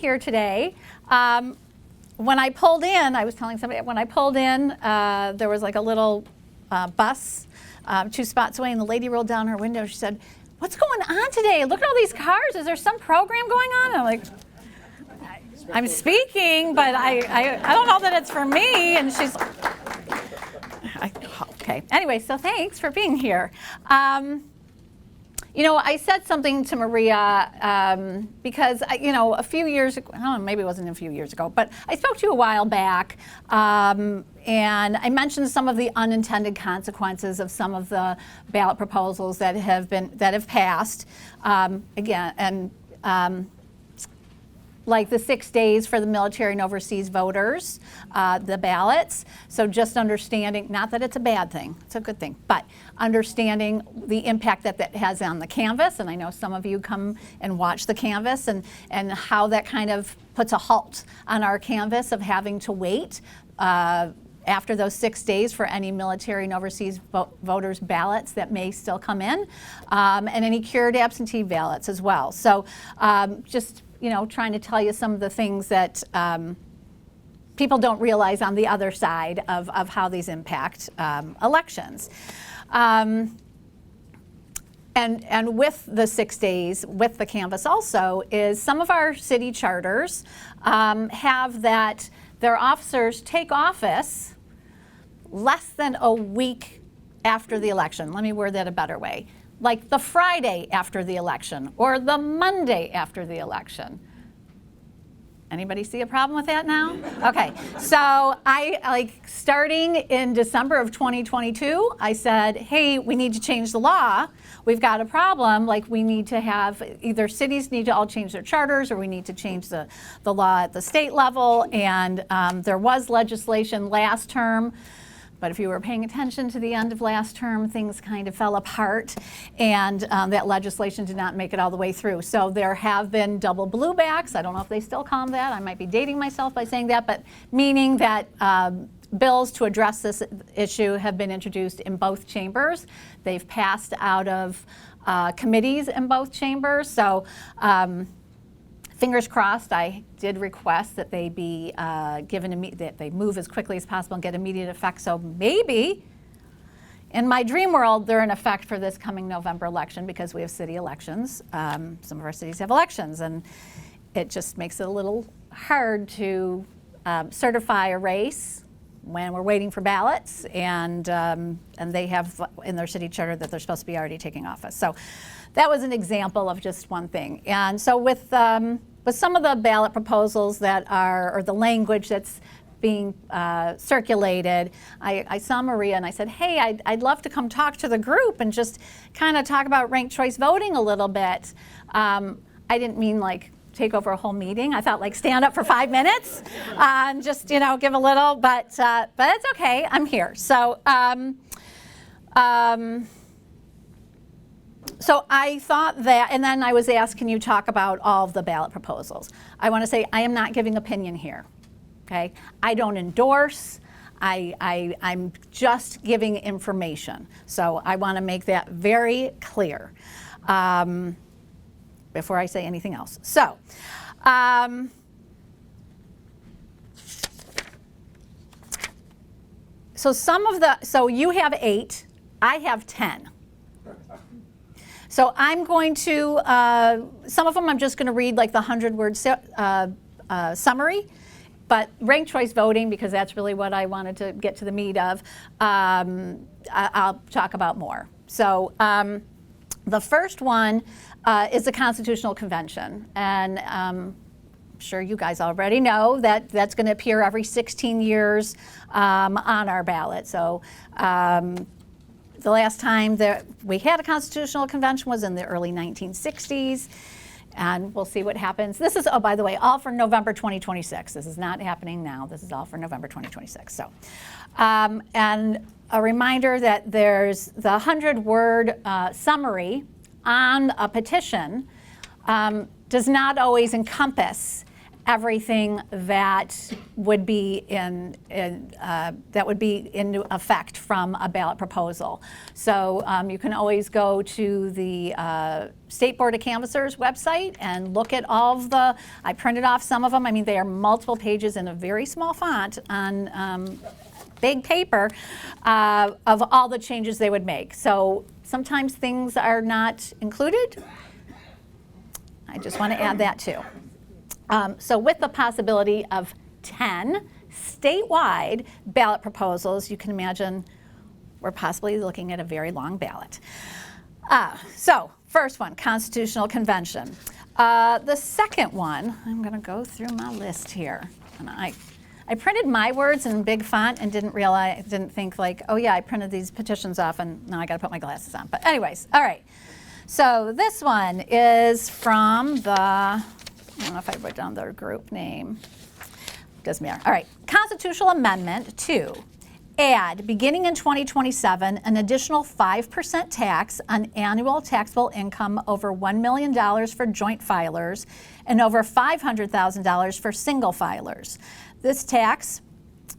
here today. When I pulled in, I was telling somebody, when I pulled in, there was like a little bus 2 spots away, and the lady rolled down her window. She said, "What's going on today? Look at all these cars. Is there some program going on?" And I'm like, "I'm speaking, but I don't know that it's for me." And she's like, okay. Anyway, so thanks for being here. You know, I said something to Maria because, a few years ago, I don't know, maybe it wasn't a few years ago, but I spoke to you a while back, and I mentioned some of the unintended consequences of some of the ballot proposals that have passed. Like the 6 days for the military and overseas voters, the ballots. So just understanding, not that it's a bad thing, it's a good thing, but understanding the impact that has on the canvas. And I know some of you come and watch the canvas, and how that kind of puts a halt on our canvas of having to wait after those 6 days for any military and overseas voters' ballots that may still come in, and any cured absentee ballots as well. So just trying to tell you some of the things that people don't realize on the other side of how these impact elections. And with the 6 days, with the canvas also, is some of our city charters have that their officers take office less than a week after the election. Let me word that a better way. Like the Friday after the election or the Monday after the election. Anybody see a problem with that now? Okay, so starting in December of 2022, I said, hey, we need to change the law. We've got a problem, we need to have, either cities need to all change their charters, or we need to change the law at the state level. And there was legislation last term, but if you were paying attention to the end of last term, things kind of fell apart, and that legislation did not make it all the way through. So there have been double bluebacks. I don't know if they still call them that. I might be dating myself by saying that, but meaning that bills to address this issue have been introduced in both chambers. They've passed out of committees in both chambers. So fingers crossed. I did request that they be that they move as quickly as possible and get immediate effect. So maybe, in my dream world, they're in effect for this coming November election, because we have city elections. Some of our cities have elections, and it just makes it a little hard to certify a race when we're waiting for ballots, and they have in their city charter that they're supposed to be already taking office. So that was an example of just one thing. And so with some of the ballot proposals that are, or the language that's being circulated, I saw Maria and I said, hey, I'd love to come talk to the group and just kind of talk about ranked choice voting a little bit. I didn't mean take over a whole meeting. I thought stand up for 5 minutes and just give a little, but it's okay. I'm here. So so I thought that, and then I was asked, can you talk about all of the ballot proposals? I want to say I am not giving opinion here. Okay, I don't endorse. I'm just giving information. So I want to make that very clear before I say anything else. So, so you have 8, I have 10. So I'm going to, some of them I'm just going to read the 100-word summary, but ranked choice voting, because that's really what I wanted to get to the meat of, I'll talk about more. So the first one is the Constitutional Convention, and I'm sure you guys already know that that's going to appear every 16 years on our ballot. So the last time that we had a Constitutional Convention was in the early 1960s, and we'll see what happens. This is, oh, by the way, all for November 2026. This is not happening now. This is all for November 2026. So, and a reminder that there's the 100-word summary on a petition does not always encompass everything that would be in effect from a ballot proposal. So you can always go to the State Board of Canvassers website and look at all of the, I printed off some of them. I mean, they are multiple pages in a very small font on big paper of all the changes they would make. So sometimes things are not included. I just want to add that too. So with the possibility of 10 statewide ballot proposals, you can imagine we're possibly looking at a very long ballot. So first one, Constitutional Convention. The second one, I'm going to go through my list here. And I printed my words in big font and didn't think like, oh yeah, I printed these petitions off and now I got to put my glasses on. But anyways, all right. So this one is from the, I don't know if I wrote down their group name. Doesn't matter. All right. Constitutional Amendment to add, beginning in 2027, an additional 5% tax on annual taxable income over $1 million for joint filers and over $500,000 for single filers. This tax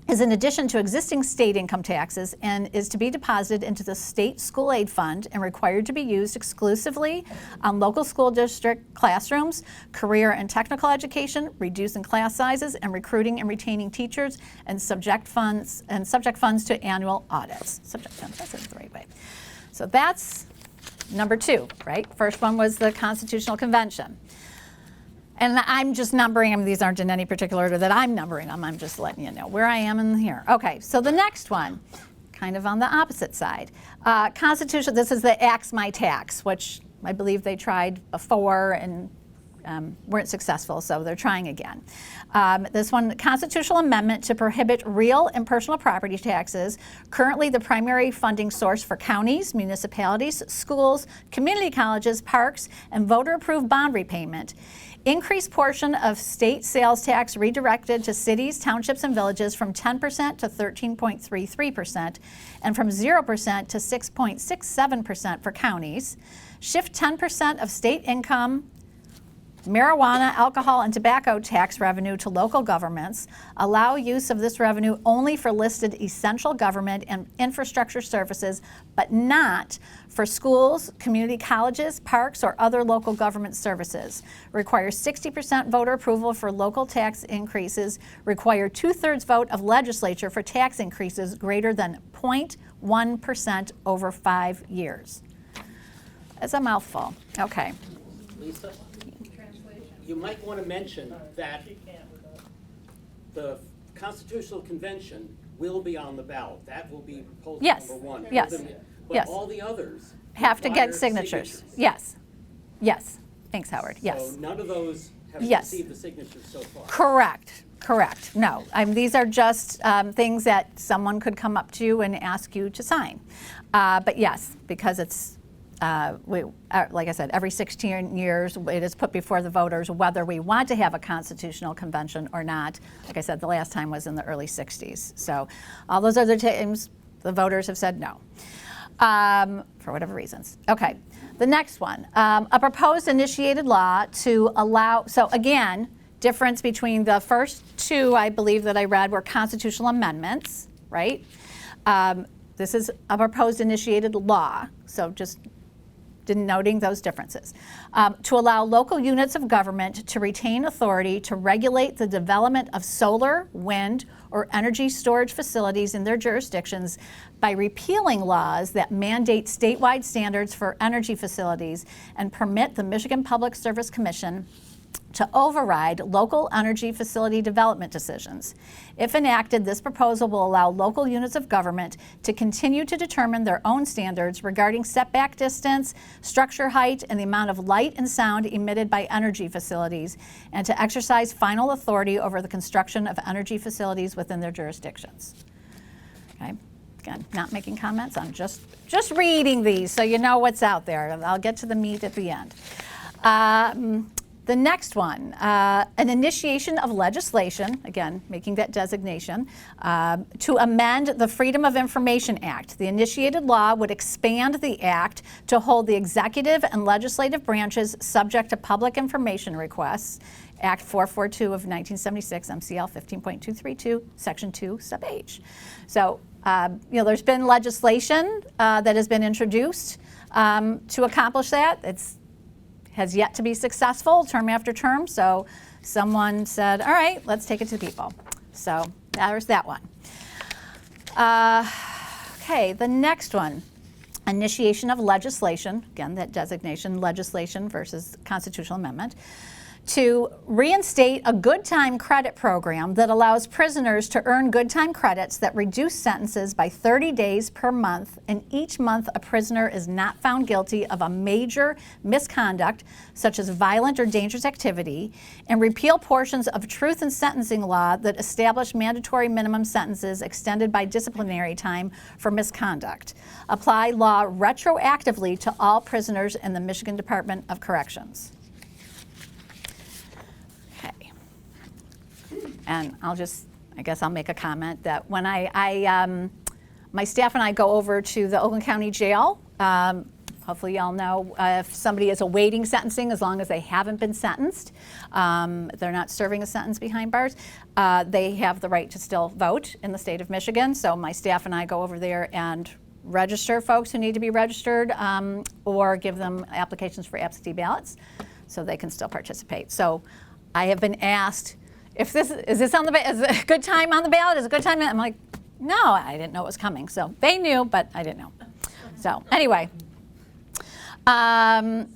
is in addition to existing state income taxes and is to be deposited into the state school aid fund and required to be used exclusively on local school district classrooms, career and technical education, reducing class sizes, and recruiting and retaining teachers, and subject funds to annual audits. Subject funds, that's the right way. So that's number 2, right? First one was the Constitutional Convention. And I'm just numbering them. These aren't in any particular order that I'm numbering them. I'm just letting you know where I am in here. Okay, so the next one, kind of on the opposite side. Constitution, this is the Axe My Tax, which I believe they tried before and weren't successful, so they're trying again. This one, Constitutional Amendment to prohibit real and personal property taxes, currently the primary funding source for counties, municipalities, schools, community colleges, parks, and voter-approved bond repayment. Increased portion of state sales tax redirected to cities, townships, and villages from 10% to 13.33%, and from 0% to 6.67% for counties. Shift 10% of state income, marijuana, alcohol, and tobacco tax revenue to local governments. Allow use of this revenue only for listed essential government and infrastructure services, but not for schools, community colleges, parks, or other local government services. Require 60% voter approval for local tax increases. Require 2/3 vote of legislature for tax increases greater than 0.1% over 5 years. That's a mouthful. Okay. Lisa? You might want to mention that the Constitutional Convention will be on the ballot. That will be proposal number 1. Yes. But yes. all the others have to get signatures. Yes. Yes. Thanks, Howard. Yes. So none of those have yes. received the signatures so far. Correct. Correct. No. These are just things that someone could come up to you and ask you to sign. But yes, because it's like I said, every 16 years it is put before the voters whether we want to have a constitutional convention or not. Like I said, the last time was in the early 60s. So all those other times, the voters have said no, for whatever reasons. Okay, the next one, a proposed initiated law to allow, so again, difference between the first 2, I believe that I read, were constitutional amendments, right? This is a proposed initiated law, so just denoting those differences, to allow local units of government to retain authority to regulate the development of solar, wind, or energy storage facilities in their jurisdictions by repealing laws that mandate statewide standards for energy facilities and permit the Michigan Public Service Commission to override local energy facility development decisions. If enacted, this proposal will allow local units of government to continue to determine their own standards regarding setback distance, structure height, and the amount of light and sound emitted by energy facilities, and to exercise final authority over the construction of energy facilities within their jurisdictions. Okay. Again, not making comments, I'm just reading these so you know what's out there. I'll get to the meat at the end. The next one, an initiation of legislation, again, making that designation, to amend the Freedom of Information Act. The initiated law would expand the act to hold the executive and legislative branches subject to public information requests. Act 442 of 1976, MCL 15.232, Section 2, Sub H. So, there's been legislation that has been introduced to accomplish that. It's has yet to be successful term after term, so someone said, all right, let's take it to the people. So there's that one. Okay, the next one, initiation of legislation, again, that designation, legislation versus constitutional amendment, to reinstate a good time credit program that allows prisoners to earn good time credits that reduce sentences by 30 days per month, and each month a prisoner is not found guilty of a major misconduct such as violent or dangerous activity, and repeal portions of truth in sentencing law that establish mandatory minimum sentences extended by disciplinary time for misconduct. Apply law retroactively to all prisoners in the Michigan Department of Corrections. And I guess I'll make a comment that when my staff and I go over to the Oakland County Jail, hopefully y'all know if somebody is awaiting sentencing, as long as they haven't been sentenced, they're not serving a sentence behind bars, they have the right to still vote in the state of Michigan. So my staff and I go over there and register folks who need to be registered, or give them applications for absentee ballots so they can still participate. So I have been asked, is this on the is it a good time on the ballot? Is it a good time? I'm like, no, I didn't know it was coming. So they knew, but I didn't know. So anyway, the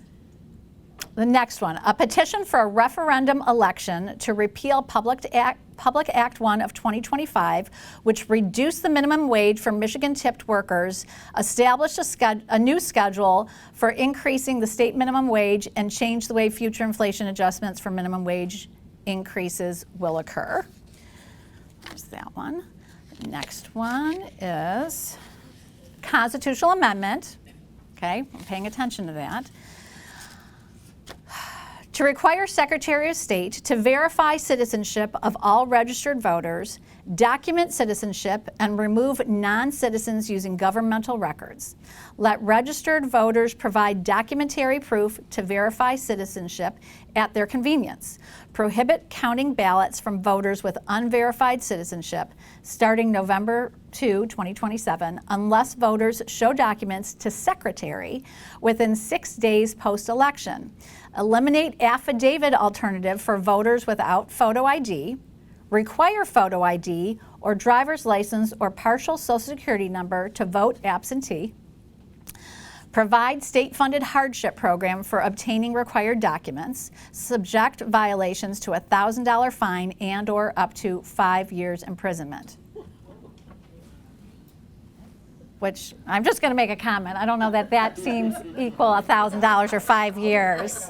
next one, a petition for a referendum election to repeal Public Act 1 of 2025, which reduced the minimum wage for Michigan tipped workers, established a new schedule for increasing the state minimum wage, and changed the way future inflation adjustments for minimum wage increases will occur. There's that one. The next one is constitutional amendment. Okay, I'm paying attention to that. To require Secretary of State to verify citizenship of all registered voters, document citizenship, and remove non-citizens using governmental records. Let registered voters provide documentary proof to verify citizenship at their convenience. Prohibit counting ballots from voters with unverified citizenship starting November 2, 2027, unless voters show documents to Secretary within 6 days post-election. Eliminate affidavit alternative for voters without photo ID. Require photo ID or driver's license or partial Social Security number to vote absentee. Provide state-funded hardship program for obtaining required documents. Subject violations to a $1,000 fine and/or up to 5 years imprisonment. Which, I'm just going to make a comment. I don't know that that seems equal $1,000 or 5 years.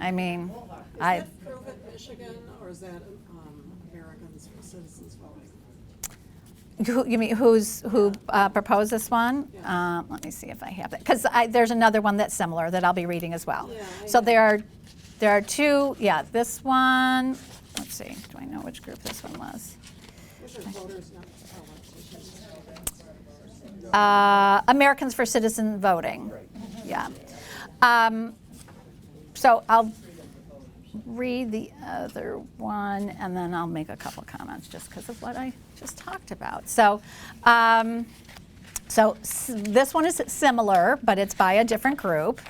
I mean, Is that Prove It Michigan, or is that Americans for Citizens Voting? You mean who proposed this one? Yeah. Let me see if I have that, because there's another one that's similar that I'll be reading as well. Yeah, So there are two. Yeah, this one. Let's see. Do I know which group this one was? Those are voters, not politicians. Americans for Citizen Voting. Yeah. So I'll read the other one, and then I'll make a couple comments just because of what I just talked about. So, this one is similar, but it's by a different group.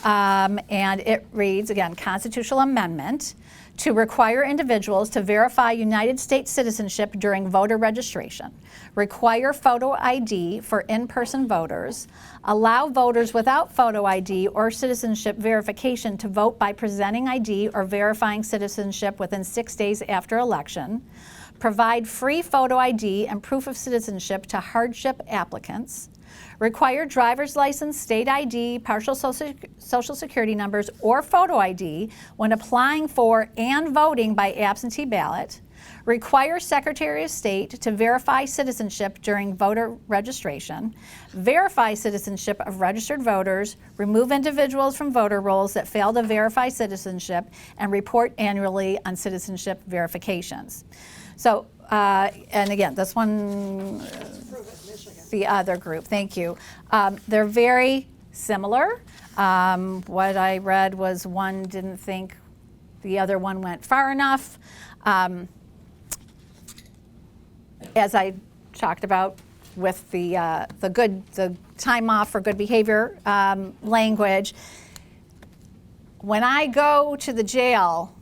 And it reads, again, constitutional amendment to require individuals to verify United States citizenship during voter registration, require photo ID for in-person voters, allow voters without photo ID or citizenship verification to vote by presenting ID or verifying citizenship within 6 days after election, provide free photo ID and proof of citizenship to hardship applicants, require driver's license, state ID, partial Social Security numbers, or photo ID when applying for and voting by absentee ballot, require Secretary of State to verify citizenship during voter registration, verify citizenship of registered voters, remove individuals from voter rolls that fail to verify citizenship, and report annually on citizenship verifications. So, and again, this one, the other group, thank you. They're very similar. What I read was one didn't think the other one went far enough. As I talked about with the time off for good behavior language, when I go to the jail,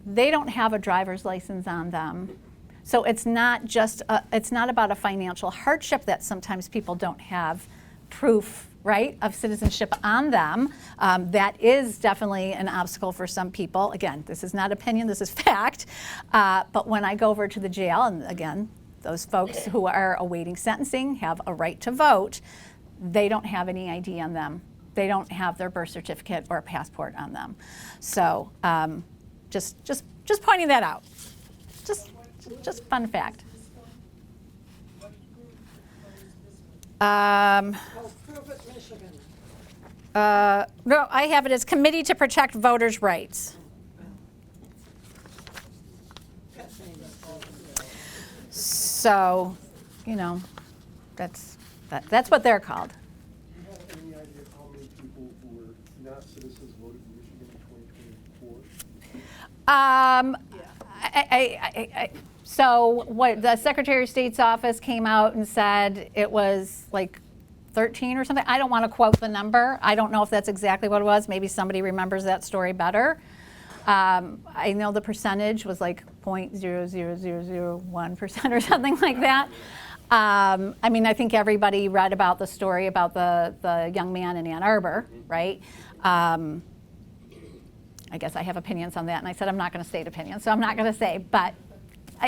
they don't have a driver's license on them. So it's not just it's not about a financial hardship that sometimes people don't have proof, right, of citizenship on them. That is definitely an obstacle for some people. Again, this is not opinion, this is fact. But when I go over to the jail, and again, those folks who are awaiting sentencing have a right to vote, they don't have any ID on them. They don't have their birth certificate or passport on them. So just pointing that out. Just fun fact. Prove it, Michigan. No, I have it as Committee to Protect Voters' Rights. So, you know, that's what they're called. Do you have any idea how many people who were not citizens voted in Michigan in 2024? So what the Secretary of State's office came out and said it was like 13 or something. I don't want to quote the number. I don't know if that's exactly what it was. Maybe somebody remembers that story better. I know the percentage was like 0.00001% or something like that. I mean, I think everybody read about the story about the young man in Ann Arbor, right? I guess I have opinions on that, and I said I'm not going to state opinions, so I'm not going to say, but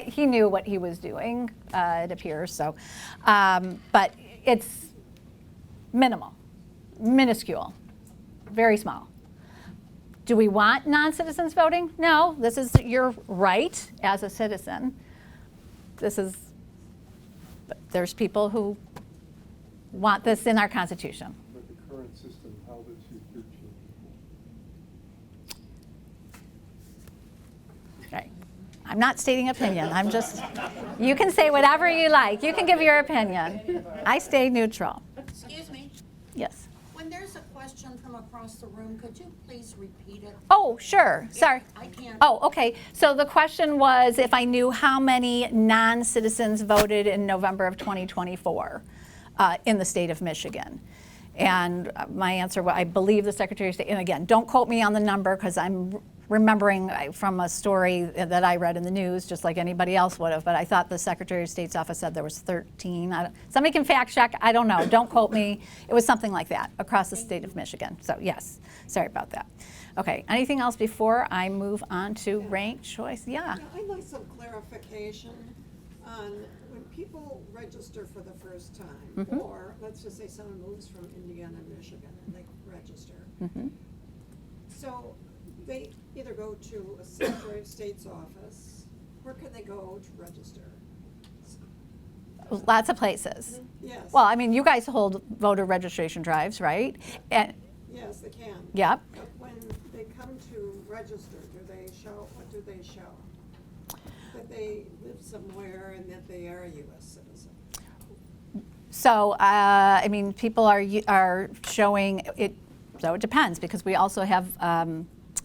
he knew what he was doing, it appears. So, but it's minimal, minuscule, very small. Do we want non-citizens voting? No, this is your right as a citizen. There's people who want this in our Constitution. But the current system, how does it 13 people? Right. I'm not stating opinion. I'm just, you can say whatever you like. You can give your opinion. I stay neutral. Excuse me, Yes. when there's a question from across the room, could you please repeat it? Oh, sure. Sorry. I can't. Oh, okay. So the question was if I knew how many non-citizens voted in November of 2024 in the state of Michigan. And my answer, I believe the Secretary of State, and again, don't quote me on the number because I'm remembering from a story that I read in the news, just like anybody else would have, but I thought the Secretary of State's office said there was 13. Somebody can fact check, I don't know, don't quote me. It was something like that across the state of Michigan. So yes, sorry about that. Okay, anything else before I move on to ranked choice? Yeah. I'd like some clarification on when people register for the first time, or let's just say someone moves from Indiana to Michigan and they register. So they either go to a Secretary of State's office, where can they go to register? Lots of places. Yes. Well, I mean, you guys hold voter registration drives, right? And, Yes, they can. yep. But when they come to register, what do they show? That they live somewhere and that they are a U.S. citizen. So, I mean, people are showing it, so it depends because we also have,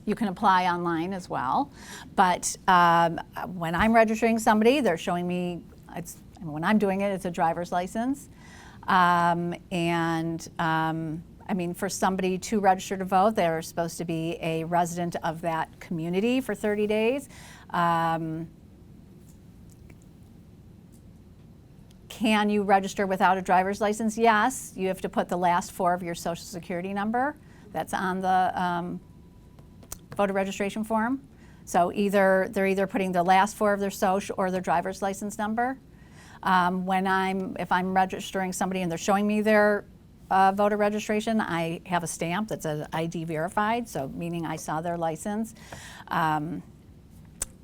you can apply online as well. But when I'm registering somebody, they're showing me, when I'm doing it, it's a driver's license. I mean, for somebody to register to vote, they're supposed to be a resident of that community for 30 days. Can you register without a driver's license? Yes. You have to put the last 4 of your social security number. That's on the voter registration form. So they're either putting the last 4 of their social or their driver's license number. If I'm registering somebody and they're showing me their voter registration, I have a stamp that's an ID verified, so meaning I saw their license.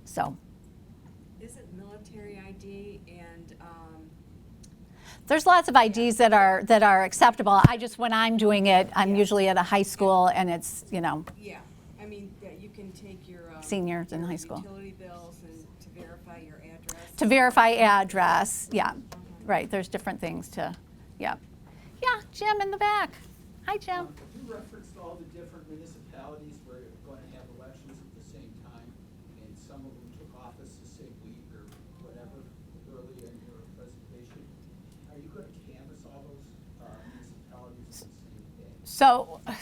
So. Is ID and, There's lots of IDs that are acceptable. I just, when I'm doing it, I'm usually at a high school and it's, you know, yeah, I mean, that you can take your. Seniors in your high school. Utility bills and to verify your address. to verify address, yeah. Right, there's different things to, yeah. Yeah, Jim in the back. Hi, Jim. You referenced all the different municipalities where you're going to have elections at the same time, and some of them took office the same week or whatever early in your presentation. Are you going to canvass all those municipalities at the same day?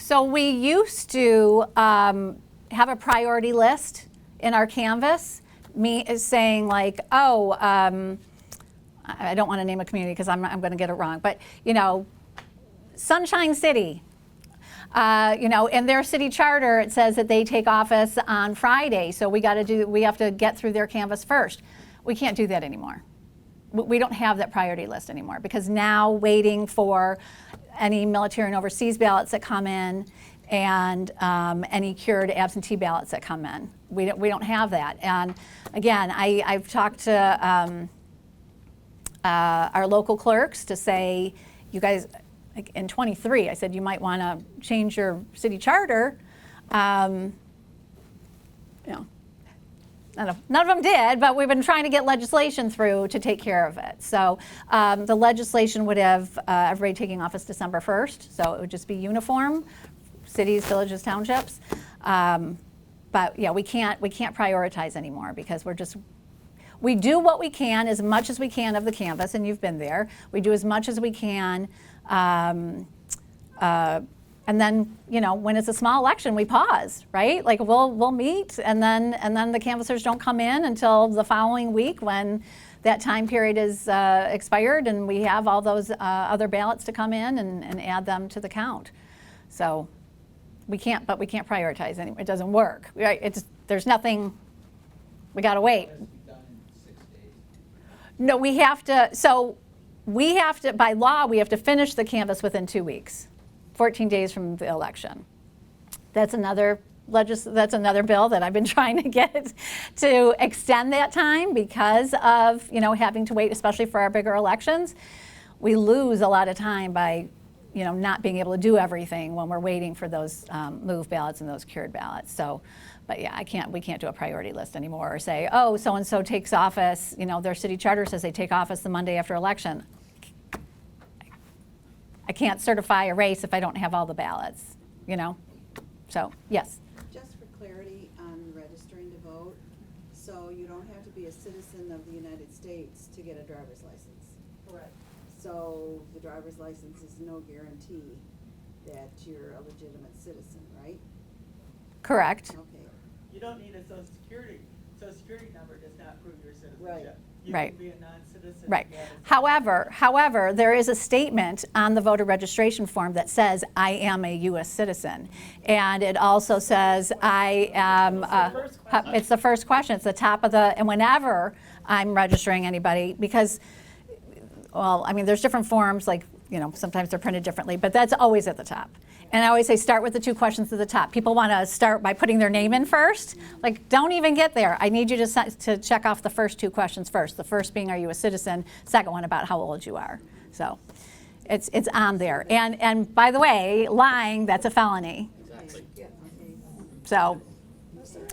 So we used to have a priority list in our canvas, saying like, oh, I don't want to name a community because I'm going to get it wrong, but you know, Sunshine City, you know, in their city charter it says that they take office on Friday, so we have to get through their canvas first. We can't do that anymore. We don't have that priority list anymore because now waiting for any military and overseas ballots that come in and any cured absentee ballots that come in. We don't have that. And again, I've talked to our local clerks to say, you guys, like in 23, I said you might want to change your city charter. You know, none of them did, but we've been trying to get legislation through to take care of it. So the legislation would have everybody taking office December 1st, so it would just be uniform, cities, villages, townships. But yeah, we can't prioritize anymore because we do what we can, as much as we can of the canvas, and you've been there. We do as much as we can, and then, you know, when it's a small election, we pause, right? Like we'll meet, and then the canvassers don't come in until the following week when that time period is expired, and we have all those other ballots to come in and add them to the count. So we can't prioritize anymore. It doesn't work, right? There's nothing. We gotta wait. No, we have to, by law, we have to finish the canvass within 2 weeks, 14 days from the election. That's another bill that I've been trying to get to extend that time because of, you know, having to wait, especially for our bigger elections. We lose a lot of time by, you know, not being able to do everything when we're waiting for those move ballots and those cured ballots. So, but yeah, we can't do a priority list anymore or say, oh, so-and-so takes office, you know, their city charter says they take office the Monday after election. I can't certify a race if I don't have all the ballots, you know? So, yes. Just for clarity on registering to vote, so you don't have to be a citizen of the United States to get a driver's license. Correct. So the driver's license is no guarantee that you're a legitimate citizen, right? Correct. Okay. You don't need a social security number does not prove your citizenship. Right. You Right. can be a non-citizen. Right. and have a However, there is a statement on the voter registration form that says, I am a U.S. citizen. And it also says, I am, it's the first question. It's the top of and whenever I'm registering anybody, because, well, I mean, there's different forms, like, you know, sometimes they're printed differently, but that's always at the top. And I always say start with the 2 questions at the top. People want to start by putting their name in first. Like, don't even get there. I need you to check off the first 2 questions first. The first being, are you a citizen? Second one about how old you are. So it's on there. And by the way, lying, that's a felony. Exactly. So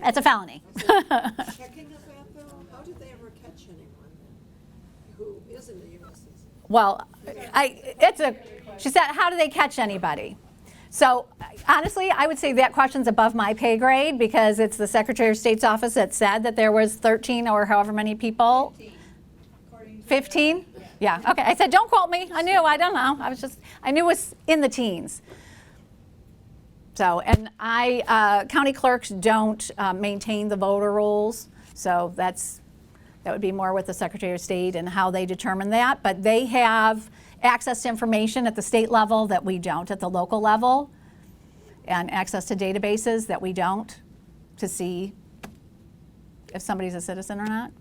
that's a felony. Checking of that though, how did they ever catch anyone who isn't a U.S. citizen? Well, she said, how do they catch anybody? So honestly, I would say that question's above my pay grade because it's the Secretary of State's office that said that there was 13 or however many people. 15? Yeah, okay. I said, don't quote me. I don't know. I knew it was in the teens. So, and county clerks don't maintain the voter rolls. So that would be more with the Secretary of State and how they determine that. But they have access to information at the state level that we don't at the local level, and access to databases that we don't to see if somebody's a citizen or not.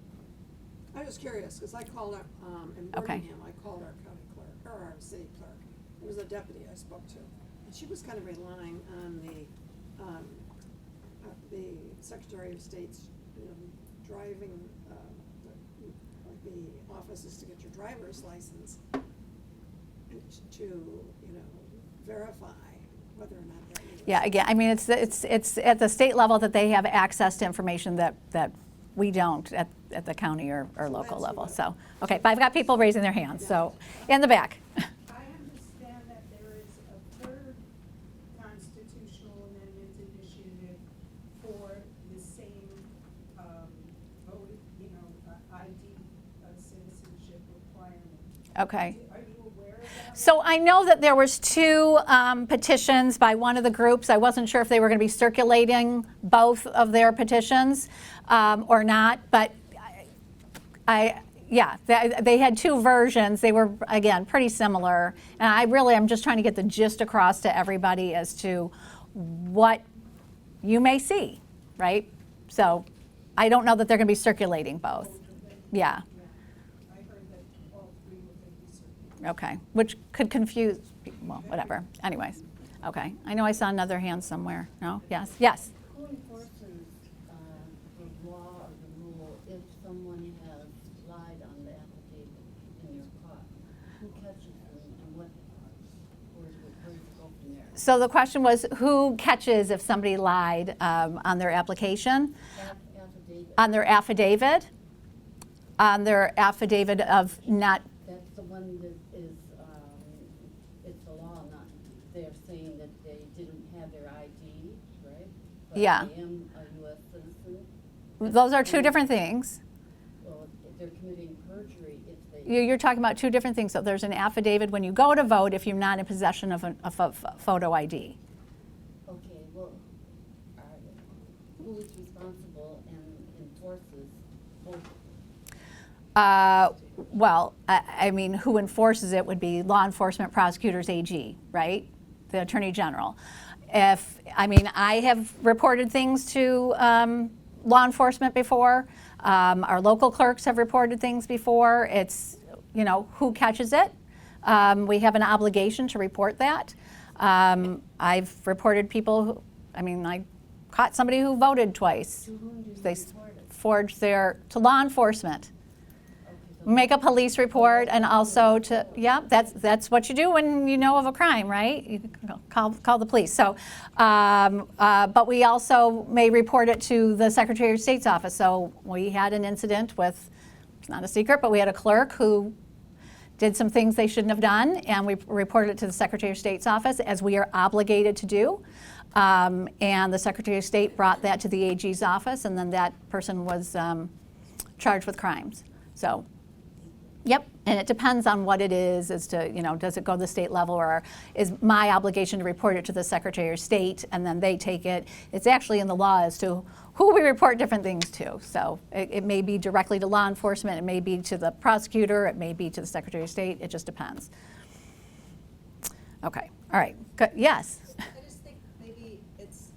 I was curious, because I called our, in Okay. Birmingham, I called our county clerk, or our city clerk. It was a deputy I spoke to. And she was kind of relying on the Secretary of State's, driving, like the offices to get your driver's license to, you know, verify whether or not they're U.S. Yeah, again, I mean, it's at the state level that they have access to information that we don't at the county or local that's level. what- So, okay, but I've got people raising their hands, so, in the back. I understand that there is a third constitutional amendment initiative for the same, vote, you know, ID citizenship requirement. Okay. Are you aware of that? So I know that there was 2 petitions by one of the groups. I wasn't sure if they were going to be circulating both of their petitions or not, but they had 2 versions. They were, again, pretty similar. And I'm just trying to get the gist across to everybody as to what you may see, right? So I don't know that they're going to be circulating both. Yeah. I heard that all 3 were going to be circulated. Okay, which could confuse people, well, whatever, anyways. Okay, I know I saw another hand somewhere. No? Yes? Yes? Who enforces the law or the rule if someone has lied on the affidavit and you're caught? Who catches them and what, where does it go from there? So the question was, who catches if somebody lied on their application? Affidavit. On their affidavit? On their affidavit of not, That's the one that is, it's the law, not, they're saying that they didn't have their ID, right? Yeah. But I am a US citizen. those are 2 different things. Well, they're committing perjury if they. You're talking about 2 different things. So there's an affidavit when you go to vote if you're not in possession of a photo ID. Okay, well, who is responsible and enforces both? Well, I mean, who enforces it would be law enforcement, prosecutors, AG, right? The Attorney General. I have reported things to law enforcement before. Our local clerks have reported things before. It's, you know, who catches it? We have an obligation to report that. I've reported people who, I caught somebody who voted twice. To whom do you They report it? forged to law enforcement. Make a police report and also to, yeah, that's what you do when you know of a crime, right? You call the police. So, but we also may report it to the Secretary of State's office. So we had an incident with, it's not a secret, but we had a clerk who did some things they shouldn't have done, and we reported it to the Secretary of State's office, as we are obligated to do. And the Secretary of State brought that to the AG's office, and then that person was charged with crimes. So. Yep, and it depends on what it is as to, you know, does it go to the state level, or is my obligation to report it to the Secretary of State and then they take it. It's actually in the law as to who we report different things to. So it may be directly to law enforcement, it may be to the prosecutor, it may be to the Secretary of State, it just depends. Okay, all right, good, yes? I just think maybe it's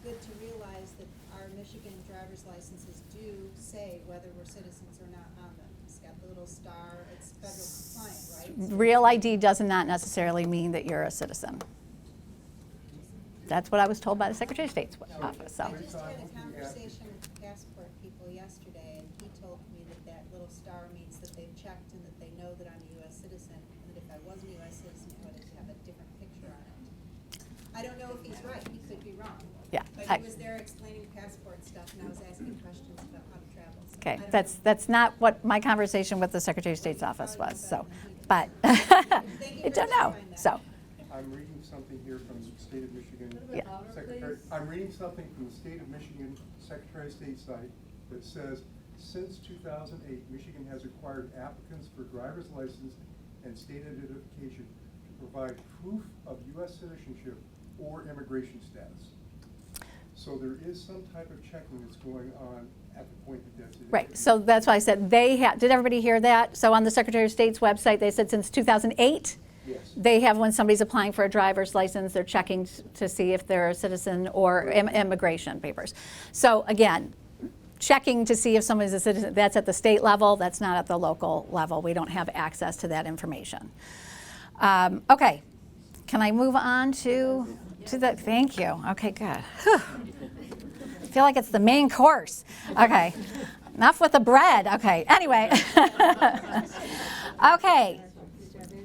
good to realize that our Michigan driver's licenses do say whether we're citizens or not on them. It's got the little star, it's federal compliant, right? Real ID does not necessarily mean that you're a citizen. That's what I was told by the Secretary of State's office, so. I just had a conversation with passport people yesterday, and he told me that that little star means that they've checked and that they know that I'm a US citizen, and that if I wasn't a US citizen, it would have a different picture on it. I don't know if he's right, he could be wrong. Yeah, But he was there explaining passport stuff, and I was asking questions about how to travel. So Okay, I don't know. that's not what my conversation with the Secretary of State's office was, so, but, I don't know, so. I'm reading something here from the state of Michigan. Yeah. Secretary, I'm reading something from the state of Michigan Secretary of State site that says, since 2008, Michigan has required applicants for driver's license and state identification to provide proof of US citizenship or immigration status. So there is some type of checking that's going on at the point that that's. Right, so that's why I said did everybody hear that? So on the Secretary of State's website, they said since 2008, Yes. they have, when somebody's applying for a driver's license, they're checking to see if they're a citizen or immigration papers. So again, checking to see if somebody's a citizen, that's at the state level, that's not at the local level. We don't have access to that information. Okay, can I move on to the, thank you, okay, good. Whew. I feel like it's the main course. Okay, Enough with the bread. Okay, anyway. Okay,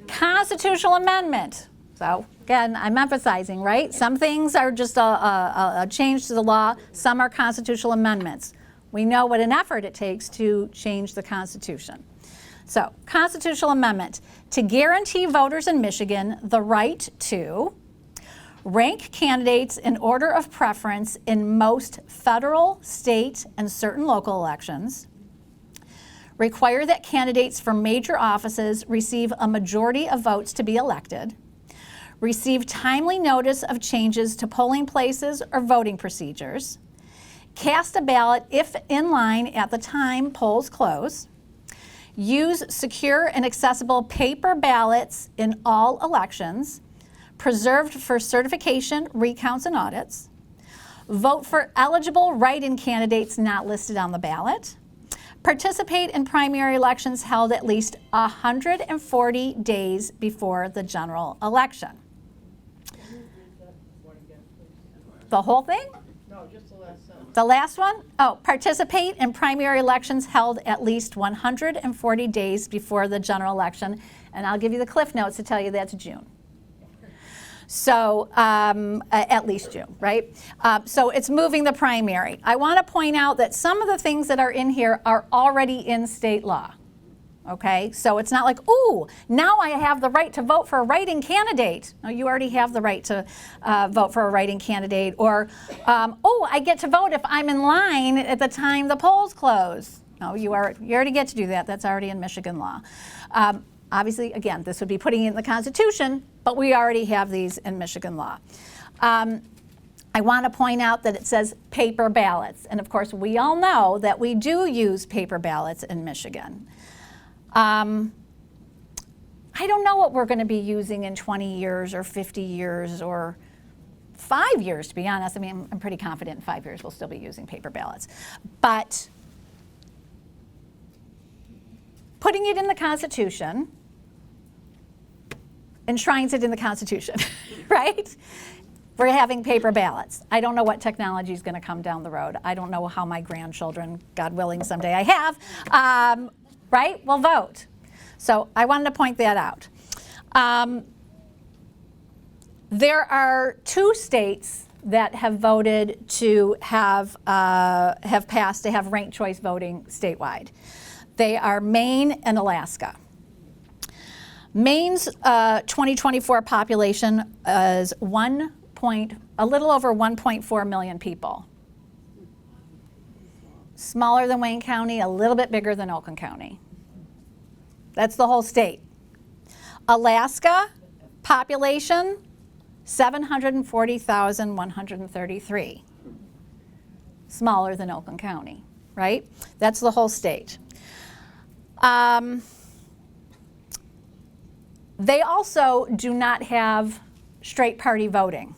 constitutional amendment. So again, I'm emphasizing, right? Some things are just a change to the law. Some are constitutional amendments. We know what an effort it takes to change the Constitution. So, constitutional amendment to guarantee voters in Michigan the right to rank candidates in order of preference in most federal, state, and certain local elections, require that candidates for major offices receive a majority of votes to be elected, receive timely notice of changes to polling places or voting procedures, cast a ballot if in line at the time polls close, use secure and accessible paper ballots in all elections, preserved for certification, recounts, and audits, vote for eligible write-in candidates not listed on the ballot, participate in primary elections held at least 140 days before the general election. The whole thing? No, just the last sentence. The last one? Oh, participate in primary elections held at least 140 days before the general election. And I'll give you the cliff notes to tell you that's June. So at least June, right? So it's moving the primary. I want to point out that some of the things that are in here are already in state law. Okay, so it's not like, ooh, now I have the right to vote for a write-in candidate. No, you already have the right to vote for a write-in candidate. Or, oh, I get to vote if I'm in line at the time the polls close. No, you already get to do that. That's already in Michigan law. Obviously, again, this would be putting it in the Constitution, but we already have these in Michigan law. I want to point out that it says paper ballots. And of course, we all know that we do use paper ballots in Michigan. I don't know what we're going to be using in 20 years or 50 years or 5 years, to be honest. I mean, I'm pretty confident in 5 years we'll still be using paper ballots. But putting it in the Constitution enshrines it in the Constitution, right? We're having paper ballots. I don't know what technology is going to come down the road. I don't know how my grandchildren, God willing, someday I have, right, will vote. So I wanted to point that out. There are 2 states that have voted to have passed to have ranked choice voting alitewide. They are Maine and Alaska. Maine's 2024 population is a little over 1.4 million people. Smaller than Wayne County, a little bit bigger than Oakland County. That's the whole state. Alaska, population, 740,133. Smaller than Oakland County, right? That's the whole state. They also do not have straight party voting.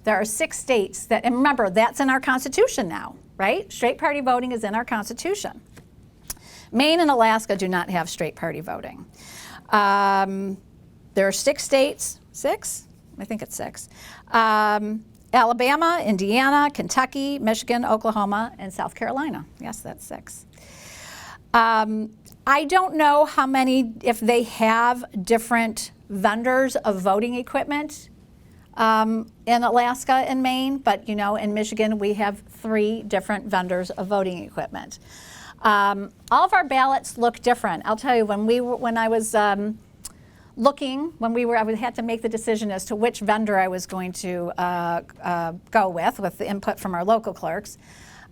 There are 6 states that, and remember, that's in our Constitution now, right? Straight party voting is in our Constitution. Maine and Alaska do not have straight party voting. There are 6 states, 6? I think it's 6. Alabama, Indiana, Kentucky, Michigan, Oklahoma, and South Carolina. Yes, that's 6. I don't know how many, if they have different vendors of voting equipment in Alaska and Maine, but you know, in Michigan we have 3 different vendors of voting equipment. All of our ballots look different. I'll tell you, when I was looking, I had to make the decision as to which vendor I was going to go with the input from our local clerks.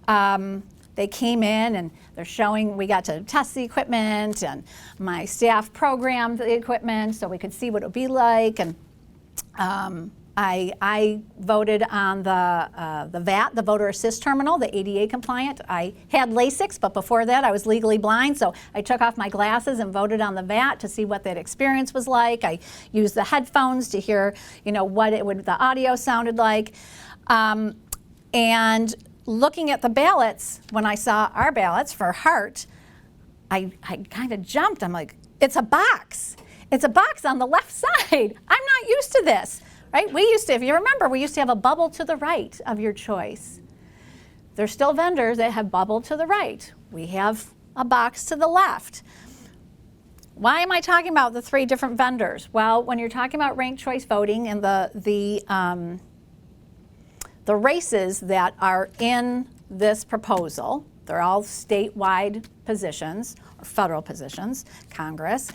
They came in and they're showing, we got to test the equipment, and my staff programmed the equipment so we could see what it would be like. And I voted on the VAT, the voter assist terminal, the ADA compliant. I had LASIK, but before that I was legally blind, so I took off my glasses and voted on the VAT to see what that experience was like. I used the headphones to hear, you know, what the audio sounded like. And looking at the ballots, when I saw our ballots for Hart, I kind of jumped. I'm like, it's a box. It's a box on the left side. I'm not used to this, right? We used to, if you remember, we used to have a bubble to the right of your choice. There's still vendors that have bubbled to the right. We have a box to the left. Why am I talking about the 3 different vendors? Well, when you're talking about ranked choice voting and the races that are in this proposal, they're all statewide positions or federal positions, Congress,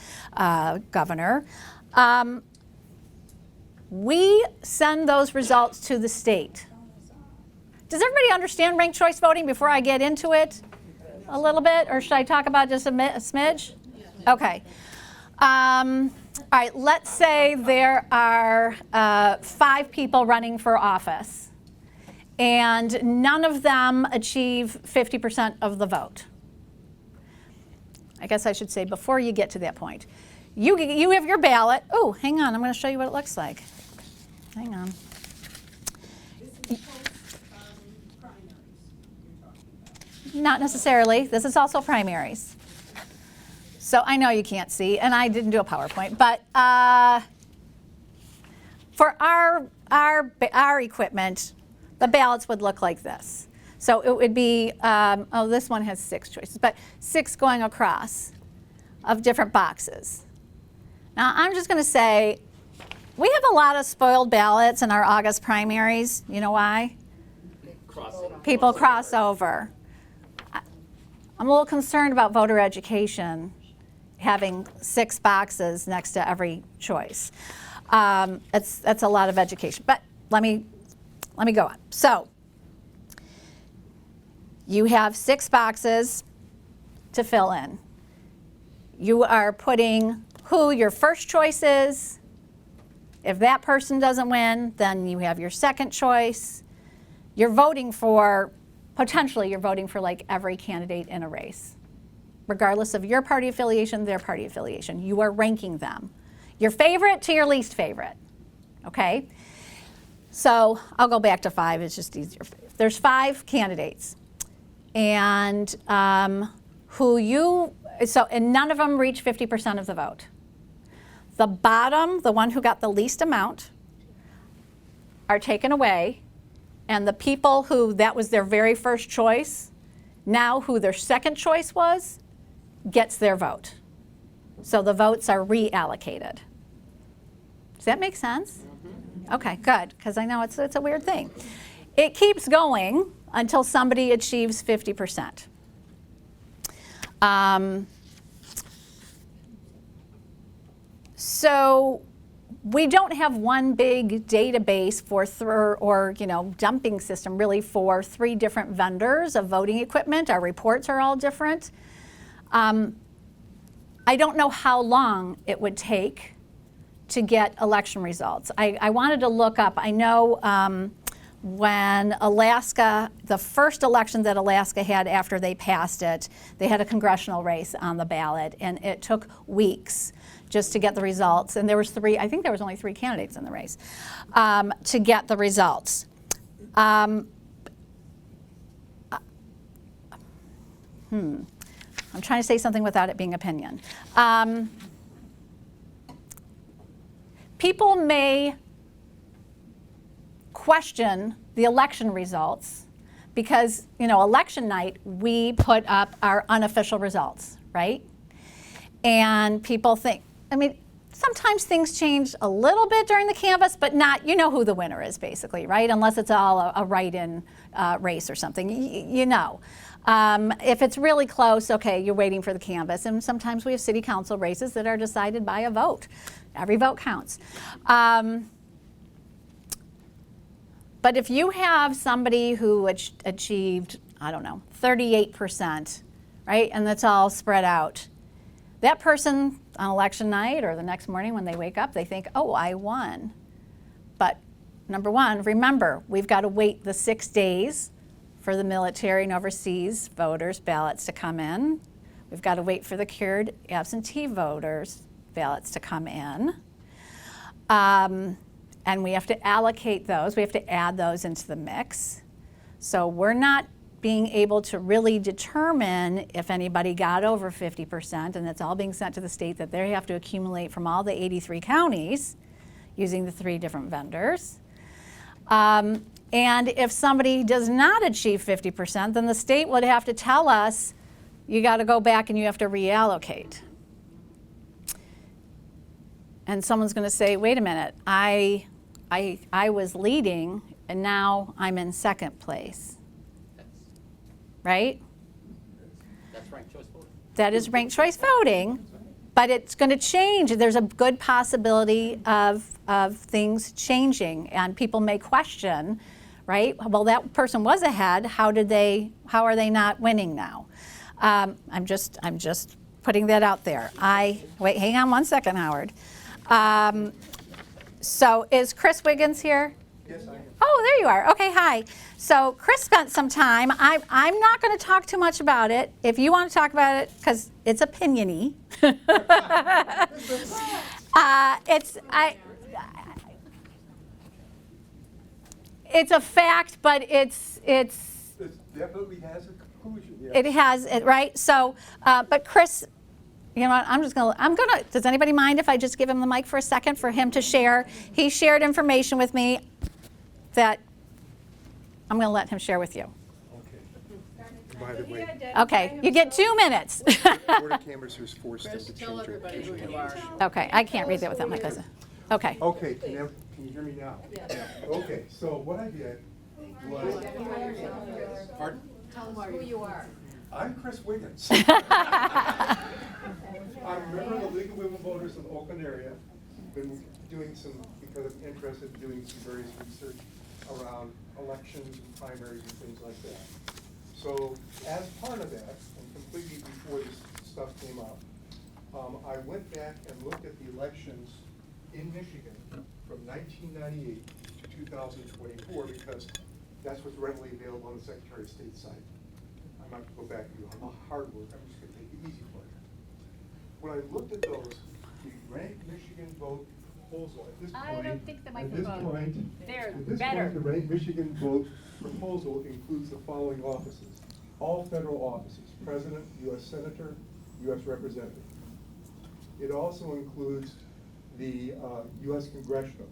governor. We send those results to the state. Does everybody understand ranked choice voting before I get into it a little bit? Or should I talk about just a smidge? Okay. All right, let's say there are 5 people running for office, and none of them achieve 50% of the vote. I guess I should say before you get to that point. You have your ballot. Oh, hang on, I'm going to show you what it looks like. Hang on. This is post-primaries you're talking about. Not necessarily. This is also primaries. So I know you can't see, and I didn't do a PowerPoint, but for our equipment, the ballots would look like this. So it would be, this one has 6 choices, but 6 going across of different boxes. Now I'm just going to say, we have a lot of spoiled ballots in our August primaries. You know why? People cross over. I'm a little concerned about voter education, having 6 boxes next to every choice. That's a lot of education. But let me go on. So you have 6 boxes to fill in. You are putting who your first choice is. If that person doesn't win, then you have your second choice. You're voting for, potentially you're voting for like every candidate in a race, regardless of your party affiliation, their party affiliation. You are ranking them. Your favorite to your least favorite, okay? So I'll go back to 5, it's just easier. There's 5 candidates. And and none of them reach 50% of the vote. The bottom, the one who got the least amount, are taken away, and the people who that was their very first choice, now who their second choice was, gets their vote. So the votes are reallocated. Does that make sense? Okay, good, because I know it's a weird thing. It keeps going until somebody achieves 50%. So we don't have one big database or dumping system really for 3 different vendors of voting equipment. Our reports are all different. I don't know how long it would take to get election results. I wanted to look up, I know when Alaska, the first election that Alaska had after they passed it, they had a congressional race on the ballot, and it took weeks just to get the results. And there was I think there was only 3 candidates in the race to get the results. I'm trying to say something without it being opinion. People may question the election results because, election night, we put up our unofficial results, right? And people think, sometimes things change a little bit during the canvass, but not, who the winner is basically, right? Unless it's all a write-in race or something, If it's really close, okay, you're waiting for the canvass. And sometimes we have city council races that are decided by a vote. Every vote counts. But if you have somebody who achieved, 38%, right? And that's all spread out. That person on election night or the next morning when they wake up, they think, oh, I won. But number one, remember, we've got to wait the 6 days for the military and overseas voters' ballots to come in. We've got to wait for the cured absentee voters' ballots to come in. And we have to allocate those. We have to add those into the mix. So we're not being able to really determine if anybody got over 50%, and it's all being sent to the state that they have to accumulate from all the 83 counties using the 3 different vendors. And if somebody does not achieve 50%, then the state would have to tell us, you got to go back and you have to reallocate. And someone's going to say, wait a minute, I was leading and now I'm in second place, right? That's ranked choice voting. That is ranked choice voting, but it's going to change. There's a good possibility of things changing, and people may question, right? Well, that person was ahead. How are they not winning now? I'm just putting that out there. Wait, hang on one second, Howard. So is Chris Wiggins here? Yes, I am. Oh, there you are. Okay, hi. So Chris spent some time. I'm not going to talk too much about it. If you want to talk about it, because it's opinion-y. It's a fact, but It definitely has a conclusion, yes. it has it right. So, but Chris, you know what? I'm gonna. Does anybody mind if I just give him the mic for a second for him to share? He shared information with me that I'm going to let him share with you. Okay. By the way, Okay, you get 2 minutes. Board of Canvassers forced them to change Tell their everybody who location. you are. Okay, I can't read that without my cousin. Okay. Okay, can you hear me now? Yeah. Okay, so what I did was, pardon? Tell them who you are. I'm Chris Wiggins. I'm a member of the League of Women Voters in the Oakland area. Been doing some, because I'm interested in doing some various research around elections and primaries and things like that. So as part of that, and completely before this stuff came up, I went back and looked at the elections in Michigan from 1998 to 2024 because that's what's readily available on the Secretary of State site. I'm not going to go back and do hard work. I'm just going to take the easy part. When I looked at those, the ranked Michigan vote proposal at this point. I don't think the At this microphone. point, There, at this better. point, the ranked Michigan vote proposal includes the following offices. All federal offices: President, U.S. Senator, U.S. Representative. It also includes the U.S. Congressional.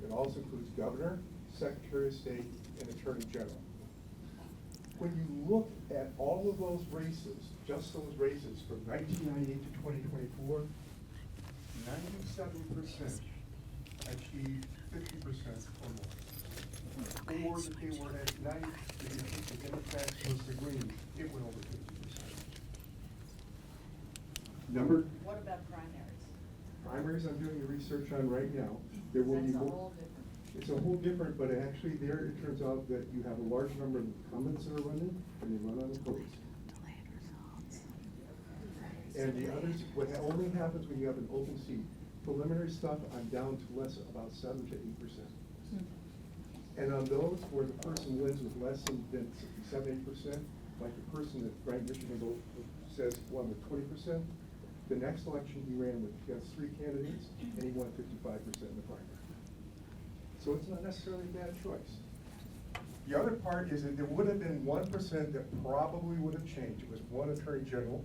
It also includes Governor, Secretary of State, and Attorney General. When you look at all of those races, just those races from 1998 to 2024, 97% achieved 50% or more. Or if they were at 90, if you take the Democrats versus the Greens, it went over 50%. What about primaries? Primaries I'm doing the research on right now. There will be That's a more. whole different. It's a whole different, but actually there it turns out that you have a large number of incumbents that are running, and they run unopposed. And the others, what only happens when you have an open seat, preliminary stuff, I'm down to about 7 to 8%. And on those where the person wins with less than 7, 8%, like the person that ranked Michigan vote says won with 20%, the next election he ran with, he has 3 candidates, and he won 55% in the primary. So it's not necessarily a bad choice. The other part is that there would have been 1% that probably would have changed. It was one attorney general,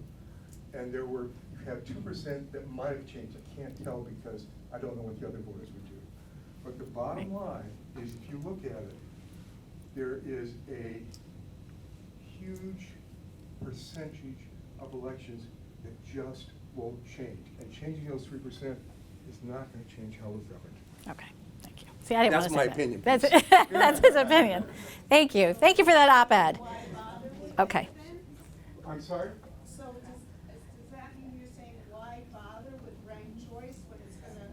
and you had 2% that might have changed. I can't tell because I don't know what the other voters would do. But the bottom line is, if you look at it, there is a huge percentage of elections that just won't change. And changing those 3% is not going to change how we're governed. Okay, thank you. See, I didn't want to say That's my opinion. that. That's his opinion. Thank you. Thank you for that op-ed. Okay. I'm sorry? So does that mean you're saying why bother with ranked choice when it's gonna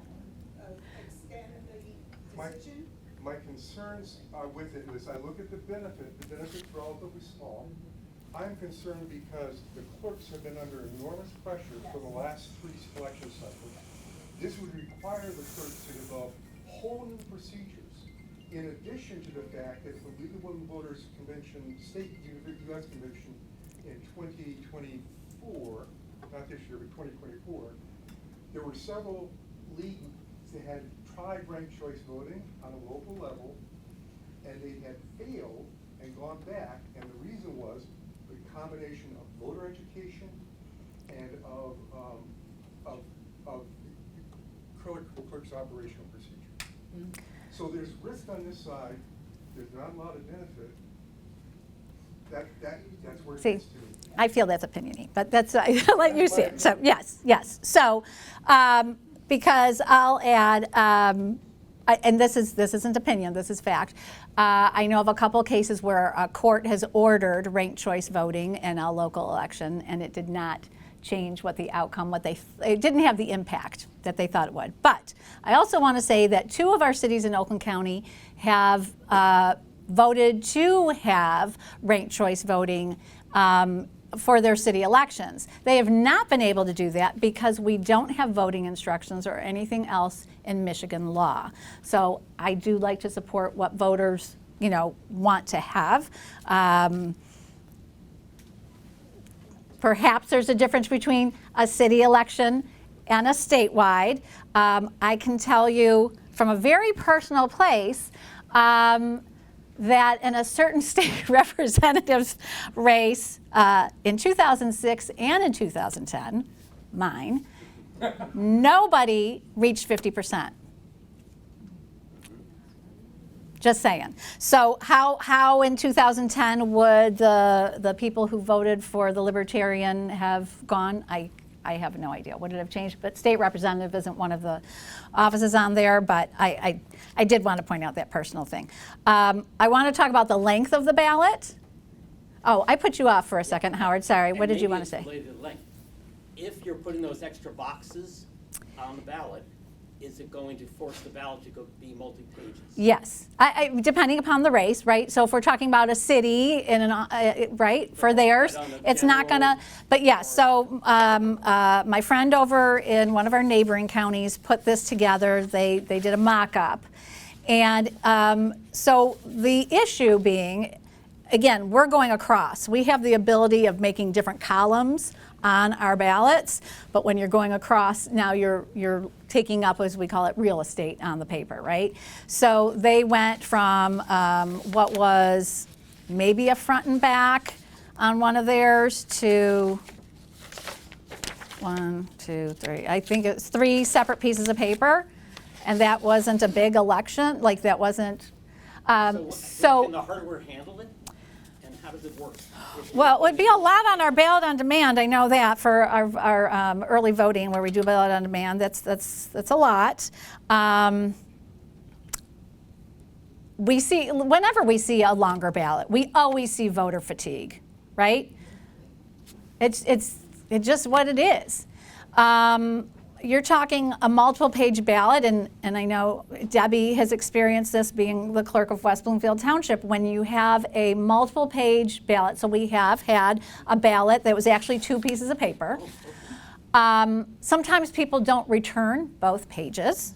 extend the decision? My concerns with it is I look at the benefit's relatively small. I'm concerned because the clerks have been under enormous pressure for the last 3 election cycles. This would require the clerks to develop whole new procedures, in addition to the fact that the League of Women Voters Convention, state U.S. convention in 2024, not this year, but 2024, there were several leagues that had tried ranked choice voting on a local level, and they had failed and gone back, and the reason was the combination of voter education and of clerk's operational procedure. So there's risk on this side there's not a lot of benefit, that's where it See, gets to. I feel that's opiniony, but that's, I'll let you see it. So, yes. So, because I'll add, and this isn't opinion, this is fact. I know of a couple of cases where a court has ordered ranked choice voting in a local election, and it did not change what the outcome, it didn't have the impact that they thought it would. But I also want to say that 2 of our cities in Oakland County have voted to have ranked choice voting for their city elections. They have not been able to do that because we don't have voting instructions or anything else in Michigan law. So I do like to support what voters, want to have. Perhaps there's a difference between a city election and a statewide. I can tell you from a very personal place that in a certain state representative race in 2006 and in 2010, mine, nobody reached 50%. Just saying. So how in 2010 would the people who voted for the Libertarian have gone? I have no idea. Would it have changed? But state representative isn't one of the offices on there, but I did want to point out that personal thing. I want to talk about the length of the ballot. Oh, I put you off for a second, Howard. Sorry. What did you want to say? Related to length. If you're putting those extra boxes on the ballot, is it going to force the ballot to be multi-pages? Yes, depending upon the race, right? So if we're talking about a city in right for theirs, it's not gonna. But yeah, so my friend over in one of our neighboring counties put this together. They did a mock-up, and so the issue being, again, we're going across. We have the ability of making different columns on our ballots, but when you're going across, now you're taking up, as we call it, real estate on the paper, right? So they went from what was maybe a front and back on one of theirs to 1, 2, 3. I think it's 3 separate pieces of paper, and that wasn't a big election. Like that wasn't. So can the hardware handle it? And how does it work? Well, it would be a lot on our ballot on demand. I know that for our early voting where we do ballot on demand. That's a lot. We see whenever we see a longer ballot, we always see voter fatigue, right? It's just what it is. You're talking a multiple page ballot, and I know Debbie has experienced this being the clerk of West Bloomfield Township. When you have a multiple page ballot, so we have had a ballot that was actually 2 pieces of paper. Sometimes people don't return both pages.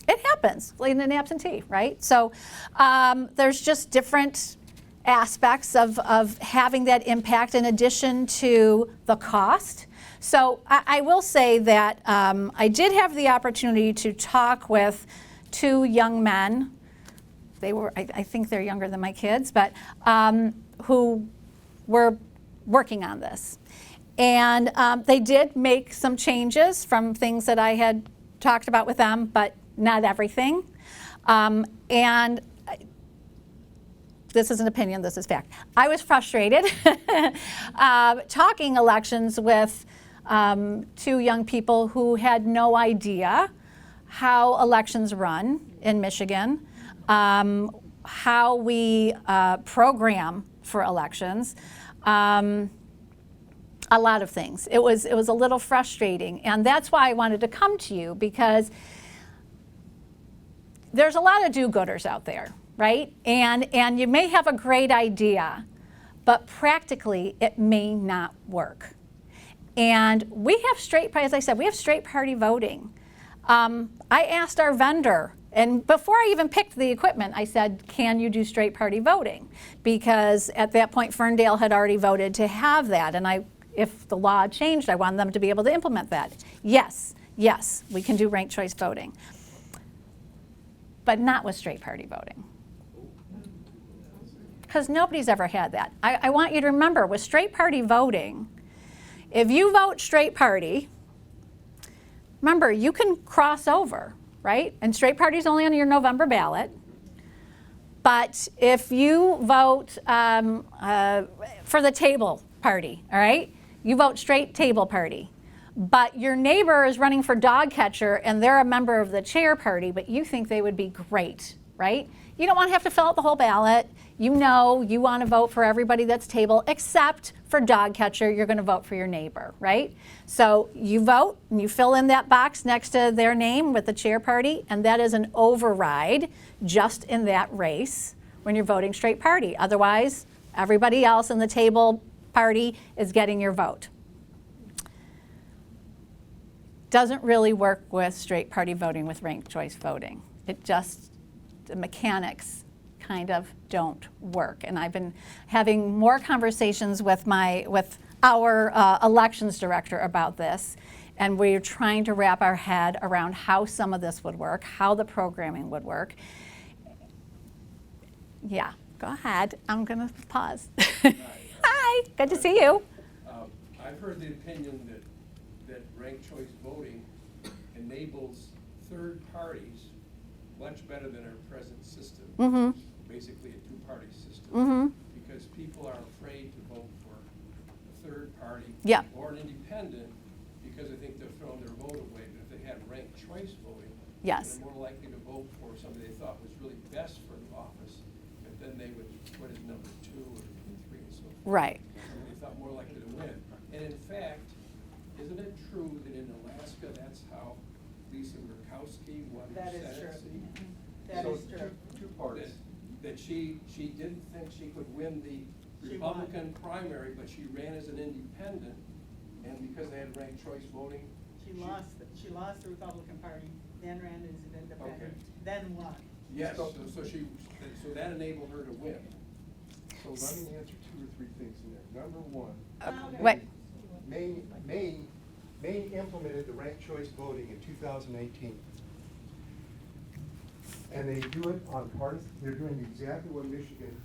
It happens, like in an absentee, right? So there's just different aspects of having that impact in addition to the cost. So I will say that I did have the opportunity to talk with 2 young men. They were, I think they're younger than my kids, but who were working on this. And they did make some changes from things that I had talked about with them, but not everything. And this is an opinion, this is fact. I was frustrated talking elections with 2 young people who had no idea how elections run in Michigan, how we program for elections, a lot of things. It was a little frustrating, and that's why I wanted to come to you, because there's a lot of do-gooders out there, right? And you may have a great idea, but practically it may not work. And we have as I said, we have straight party voting. I asked our vendor, and before I even picked the equipment, I said, can you do straight party voting? Because at that point, Ferndale had already voted to have that, and if the law changed, I wanted them to be able to implement that. Yes, we can do ranked choice voting, but not with straight party voting. Because nobody's ever had that. I want you to remember, with straight party voting, if you vote straight party, remember, you can cross over, right? And straight party is only on your November ballot. But if you vote for the table party, all right, you vote straight table party. But your neighbor is running for dog catcher and they're a member of the chair party, but you think they would be great, right? You don't want to have to fill out the whole ballot. You know you want to vote for everybody that's table, except for dog catcher, you're going to vote for your neighbor, right? So you vote and you fill in that box next to their name with the chair party, and that is an override just in that race when you're voting straight party. Otherwise, everybody else in the table party is getting your vote. Doesn't really work with straight party voting with ranked choice voting. It just, the mechanics kind of don't work. And I've been having more conversations with our elections director about this, and we're trying to wrap our head around how some of this would work, how the programming would work. Yeah, go ahead. I'm gonna pause. Hi, good to see you. I've heard the opinion that ranked choice voting enables third parties much better than our present system. Mm-hmm. Basically a two-party system. Mm-hmm. Because people are afraid to vote for a third party Yeah. or an independent because they think they're throwing their vote away. But if they had ranked choice voting, Yes. they're more likely to vote for somebody they thought was really best for the office, but then they would put as number 2 or 3 and so forth. Right. Somebody they thought more likely to win. And in fact, isn't it true that in Alaska, that's how Lisa Murkowski won the That is Senate true. seat? That So is true. two parts. That she didn't think she could win the She won. Republican primary, but she ran as an independent, and because they had ranked choice voting. She lost the Republican Party, then ran as an independent, Okay. then won. Yes, so that enabled her to win. So let me answer 2 or 3 things in there. Number one, Wait. Maine implemented the ranked choice voting in 2018. And they do it on they're doing exactly what Michigan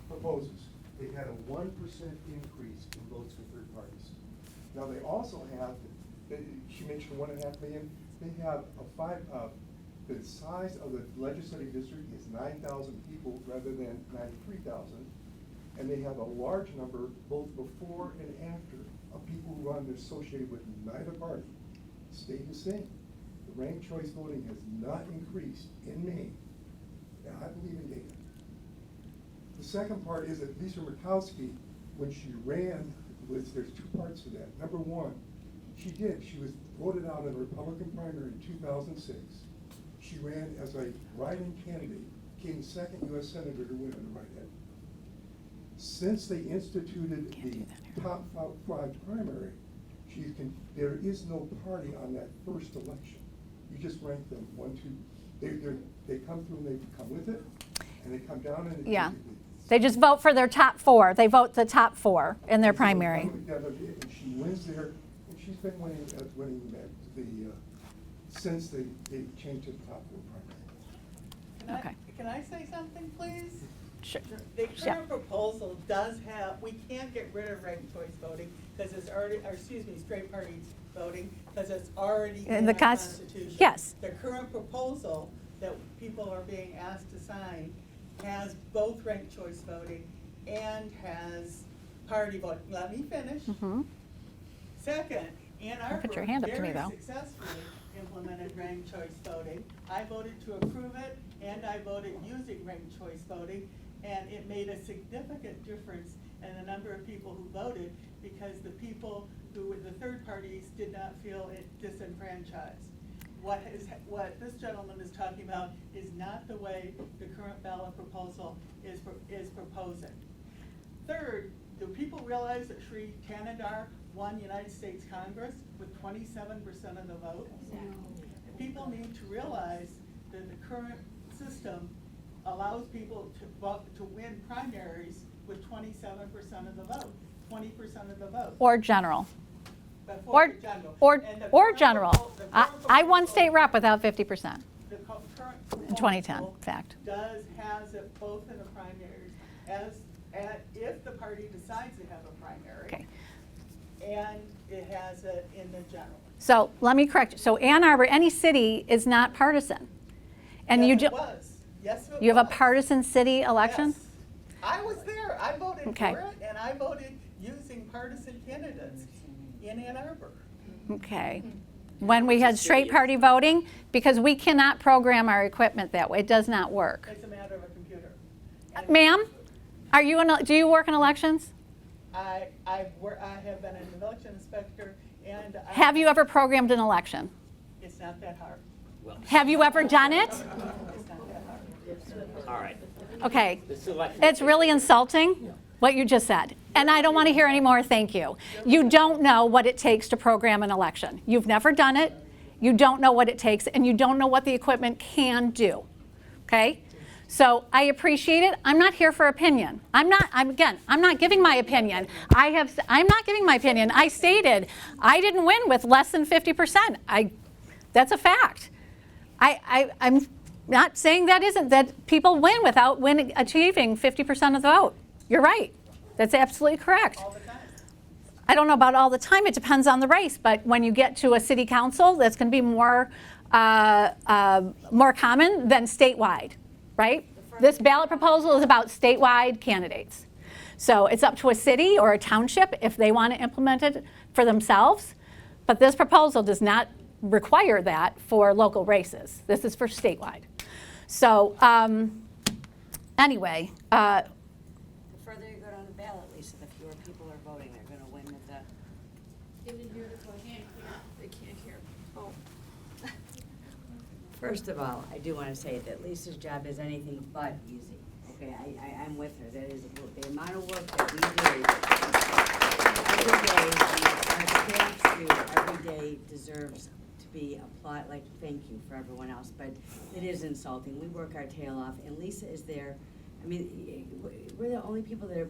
proposes. They've had a 1% increase in votes for third parties. Now, they also have, she mentioned 1.5 million, they have the size of the legislative district is 9,000 people rather than 93,000. And they have a large number, both before and after, of people who are associated with neither party. Stayed the same. The ranked choice voting has not increased in Maine. And I believe in data. The second part is that Lisa Murkowski, when she ran, there's 2 parts to that. Number one, she was voted out in a Republican primary in 2006. She ran as a write-in candidate, became the 2nd U.S. Senator to win on the write-in. Since they instituted the top 5 primary, there is no party on that first election. You just rank them 1, 2. They come through and they come with it, and they come down and Yeah. They just vote for their top 4. They vote the top 4 in their primary. And she wins there, and she's been winning since they changed to the top 4 primary. Okay. Can I say something, please? Sure. The Yeah. current proposal does have, we can't get rid of ranked choice voting because it's already, or excuse me, straight party voting, because it's already in the our Constitution. Constitution. Yes. The current proposal that people are being asked to sign has both ranked choice voting and has party voting. Let me finish. Mm-hmm. Second, Ann Don't put your Arbor hand up to me, very though. successfully implemented ranked choice voting. I voted to approve it, and I voted using ranked choice voting, and it made a significant difference in the number of people who voted because the people who were the third parties did not feel disenfranchised. What this gentleman is talking about is not the way the current ballot proposal is proposing. Third, do people realize that Sri Tanadar won United States Congress with 27% of the vote? People need to realize that the current system allows people to win primaries with 27% of the vote, 20% of the vote. Or general. Before the general. And the current general. the current I won proposal- state rep without 50%. The current In 2010, proposal in fact. has it both in the primaries if the party decides to have a primary. Okay. And it has it in the general. So let me correct you. So Ann Arbor, any city is not partisan. And Yes, you it do. was. Yes, it You have a was. partisan city election? Yes. I was there. I voted Okay. for it, and I voted using partisan candidates in Ann Arbor. Okay. When we had straight party voting, because we cannot program our equipment that way. It does not work. It's a matter of a computer. And Ma'am, do you work in elections? I have been an election inspector, and Have you ever programmed an election? It's not that hard. Well, Have you ever done it? It's not that hard. all right. Okay. This election. It's really insulting what you just said. And I don't want to hear any more thank you. You don't know what it takes to program an election. You've never done it. You don't know what it takes, and you don't know what the equipment can do. Okay? So I appreciate it. I'm not here for opinion. I'm not giving my opinion. I'm not giving my opinion. I stated I didn't win with less than 50%. That's a fact. I'm not saying that people win without achieving 50% of the vote. You're right. That's absolutely correct. All the time. I don't know about all the time. It depends on the race. But when you get to a city council, that's going to be more common than statewide, right? This ballot proposal is about statewide candidates. So it's up to a city or a township if they want to implement it for themselves. But this proposal does not require that for local races. This is for statewide. So anyway, The further you go down the ballot, Lisa, the fewer people are voting. They're going to win with the. They can't hear. Oh. First of all, I do want to say that Lisa's job is anything but easy. Okay, I'm with her. That is the amount of work that we do every day deserves to be applauded. Like, thank you for everyone else, but it is insulting. We work our tail off, and Lisa is there. I mean, we're the only people that have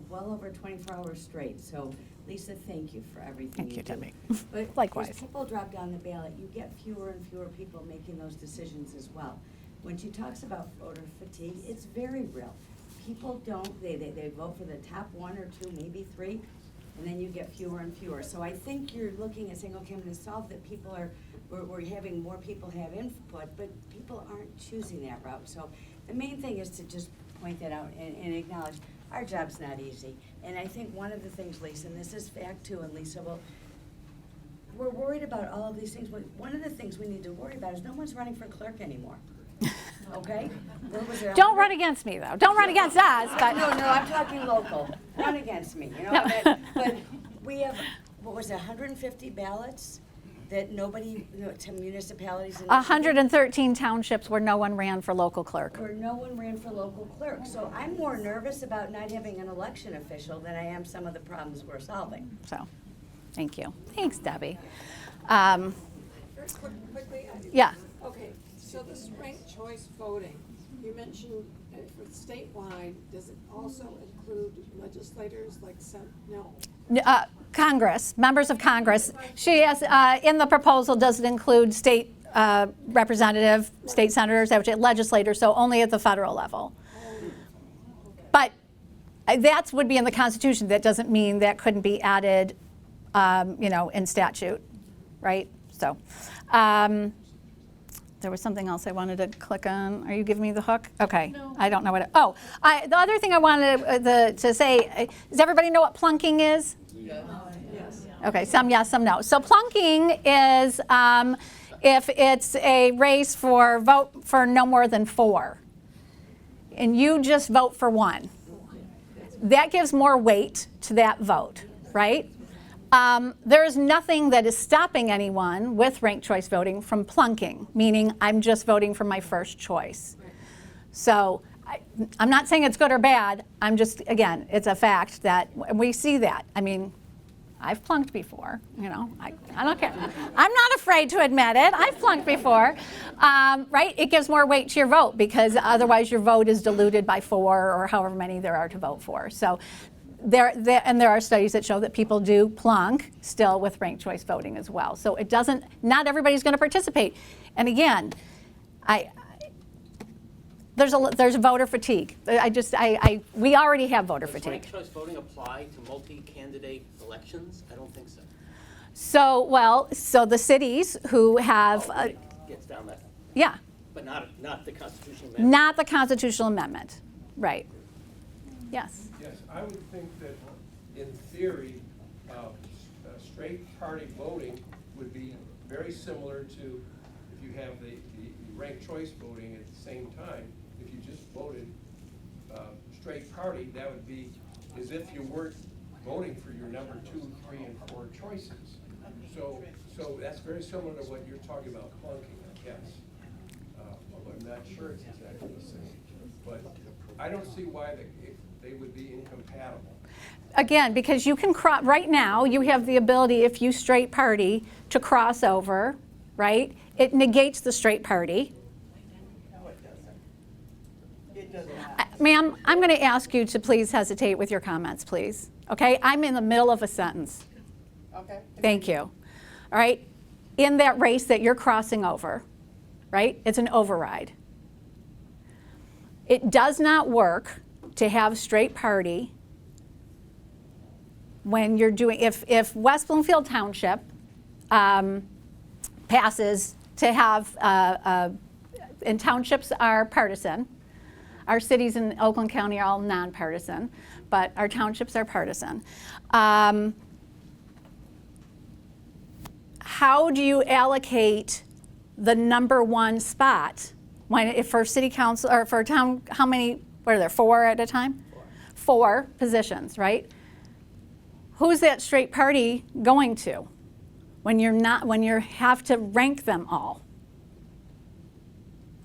well over 24 hours straight. So, Lisa, thank you for everything Thank you, do. Debbie. But Likewise. as people drop down the ballot, you get fewer and fewer people making those decisions as well. When she talks about voter fatigue, it's very real. People don't, they vote for the top one or two, maybe three, and then you get fewer and fewer. So I think you're looking at saying, okay, I'm gonna solve that we're having more people have input, but people aren't choosing that route. So the main thing is to just point that out and acknowledge our job's not easy. And I think one of the things, Lisa, and this is fact too, and Lisa will, we're worried about all of these things. One of the things we need to worry about is no one's running for clerk anymore. Okay? Don't run against me, though. Don't run against us. But No, I'm talking local. Run against me, you know? No. But we have, what was it, 150 ballots that nobody, to municipalities in 113 townships where no one ran for local clerk. where no one ran for local clerk. So I'm more nervous about not having an election official than I am some of the problems we're solving. So, thank you. Thanks, Debbie. Very quickly. Yeah. Okay, so this ranked choice voting, you mentioned for statewide, does it also include legislators like no? Congress, members of Congress. She has, in the proposal, does it include state representative, state senators, legislators, so only at the federal level. But that would be in the Constitution. That doesn't mean that couldn't be added, in statute, right? So, there was something else I wanted to click on. Are you giving me the hook? Okay. No. I don't know what. The other thing I wanted to say, does everybody know what plunking is? Yes. Okay, some yes, some no. So plunking is if it's a race for vote for no more than 4, and you just vote for 1. That gives more weight to that vote, right? There is nothing that is stopping anyone with ranked choice voting from plunking, meaning I'm just voting for my first choice. So I'm not saying it's good or bad. I'm just, again, it's a fact that we see that. I mean, I've plunked before, I don't care. I'm not afraid to admit it. I've plunked before, right? It gives more weight to your vote because otherwise your vote is diluted by 4 or however many there are to vote for. So there are studies that show that people do plunk still with ranked choice voting as well. So it doesn't, not everybody's going to participate. And again, there's a voter fatigue. We already have voter fatigue. Does ranked choice voting apply to multi-candidate elections? I don't think so. So the cities who have, Gets down that. yeah. But not the constitutional amendment. Not the constitutional amendment, right. Yes. Yes, I would think that in theory, straight party voting would be very similar to if you have the ranked choice voting at the same time. If you just voted straight party, that would be as if you weren't voting for your number 2, 3, and 4 choices. So that's very similar to what you're talking about clunking, I guess. Although I'm not sure it's exactly the same. But I don't see why they would be incompatible. Again, because you can right now, you have the ability, if you straight party, to cross over, right? It negates the straight party. No, it doesn't. It doesn't. Ma'am, I'm going to ask you to please hesitate with your comments, please. Okay? I'm in the middle of a sentence. Okay. Thank you. All right? In that race that you're crossing over, right? It's an override. It does not work to have straight party when you're doing, if West Bloomfield Township passes to have, and townships are partisan, our cities in Oakland County are all nonpartisan, but our townships are partisan. How do you allocate the number 1 spot when, if for city council or for town, how many, what are there, 4 at a time? 4 positions, right? Who's that straight party going to when you're not, when you have to rank them all?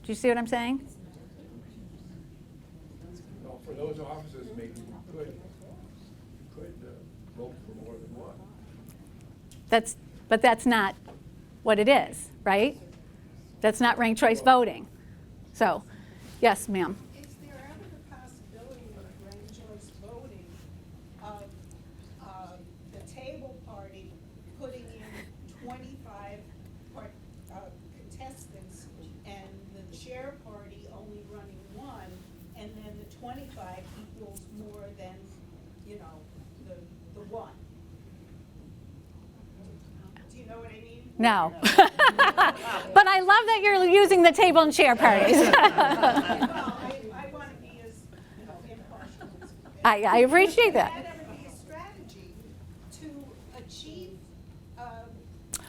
Do you see what I'm saying? Well, for those offices, maybe you could vote for more than one. But that's not what it is, right? That's not ranked choice voting. So, yes, ma'am. Is there ever the possibility of ranked choice voting of the table party putting in 25 contestants and the chair party only running 1, and then the 25 equals more than, the 1? Do you know what I mean? No. But I love that you're using the table and chair parties. Well, I want to be as impartial as we can. I appreciate that. Would that ever be a strategy to achieve 50%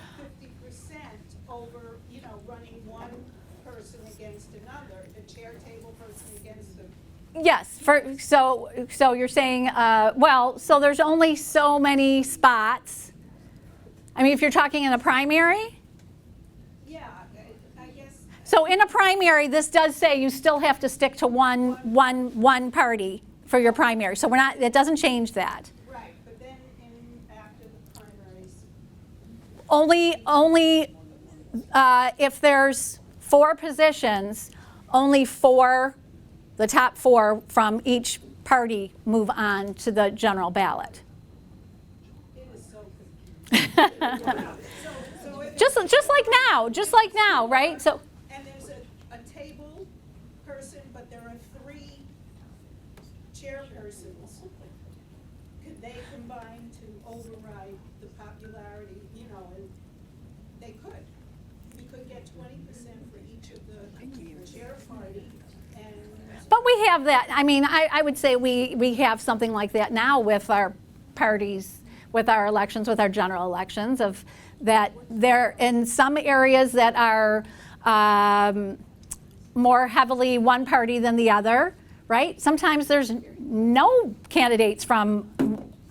over, running one person against another, the chair table person against the Yes. So you're saying, so there's only so many spots. I mean, if you're talking in a primary. Yeah, I guess. So in a primary, this does say you still have to stick to one party for your primary. So it doesn't change that. Right, but then after the primaries. Only if there's 4 positions, only 4, the top 4 from each party move on to the general ballot. It is so Just like now, right? So. And there's a table person, but there are 3 chairpersons. Could they combine to override the popularity, and they could. You could get 20% for each of the chair party and. But we have that. I mean, I would say we have something like that now with our parties, with our elections, with our general elections, of that there in some areas that are more heavily one party than the other, right? Sometimes there's no candidates from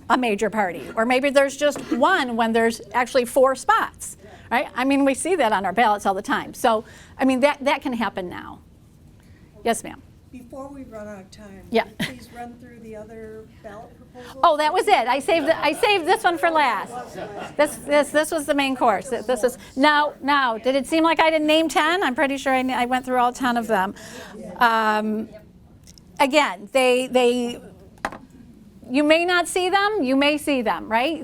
a major party, or maybe there's just one when there's actually 4 spots, right? I mean, we see that on our ballots all the time. So, I mean, that can happen now. Yes, ma'am. Before we run out of time, Yeah. please run through the other ballot proposals. Oh, that was it. I saved this one for last. This was the main course. This is now. Did it seem like I didn't name 10? I'm pretty sure I went through all 10 of them. Again, they. You may not see them. You may see them, right?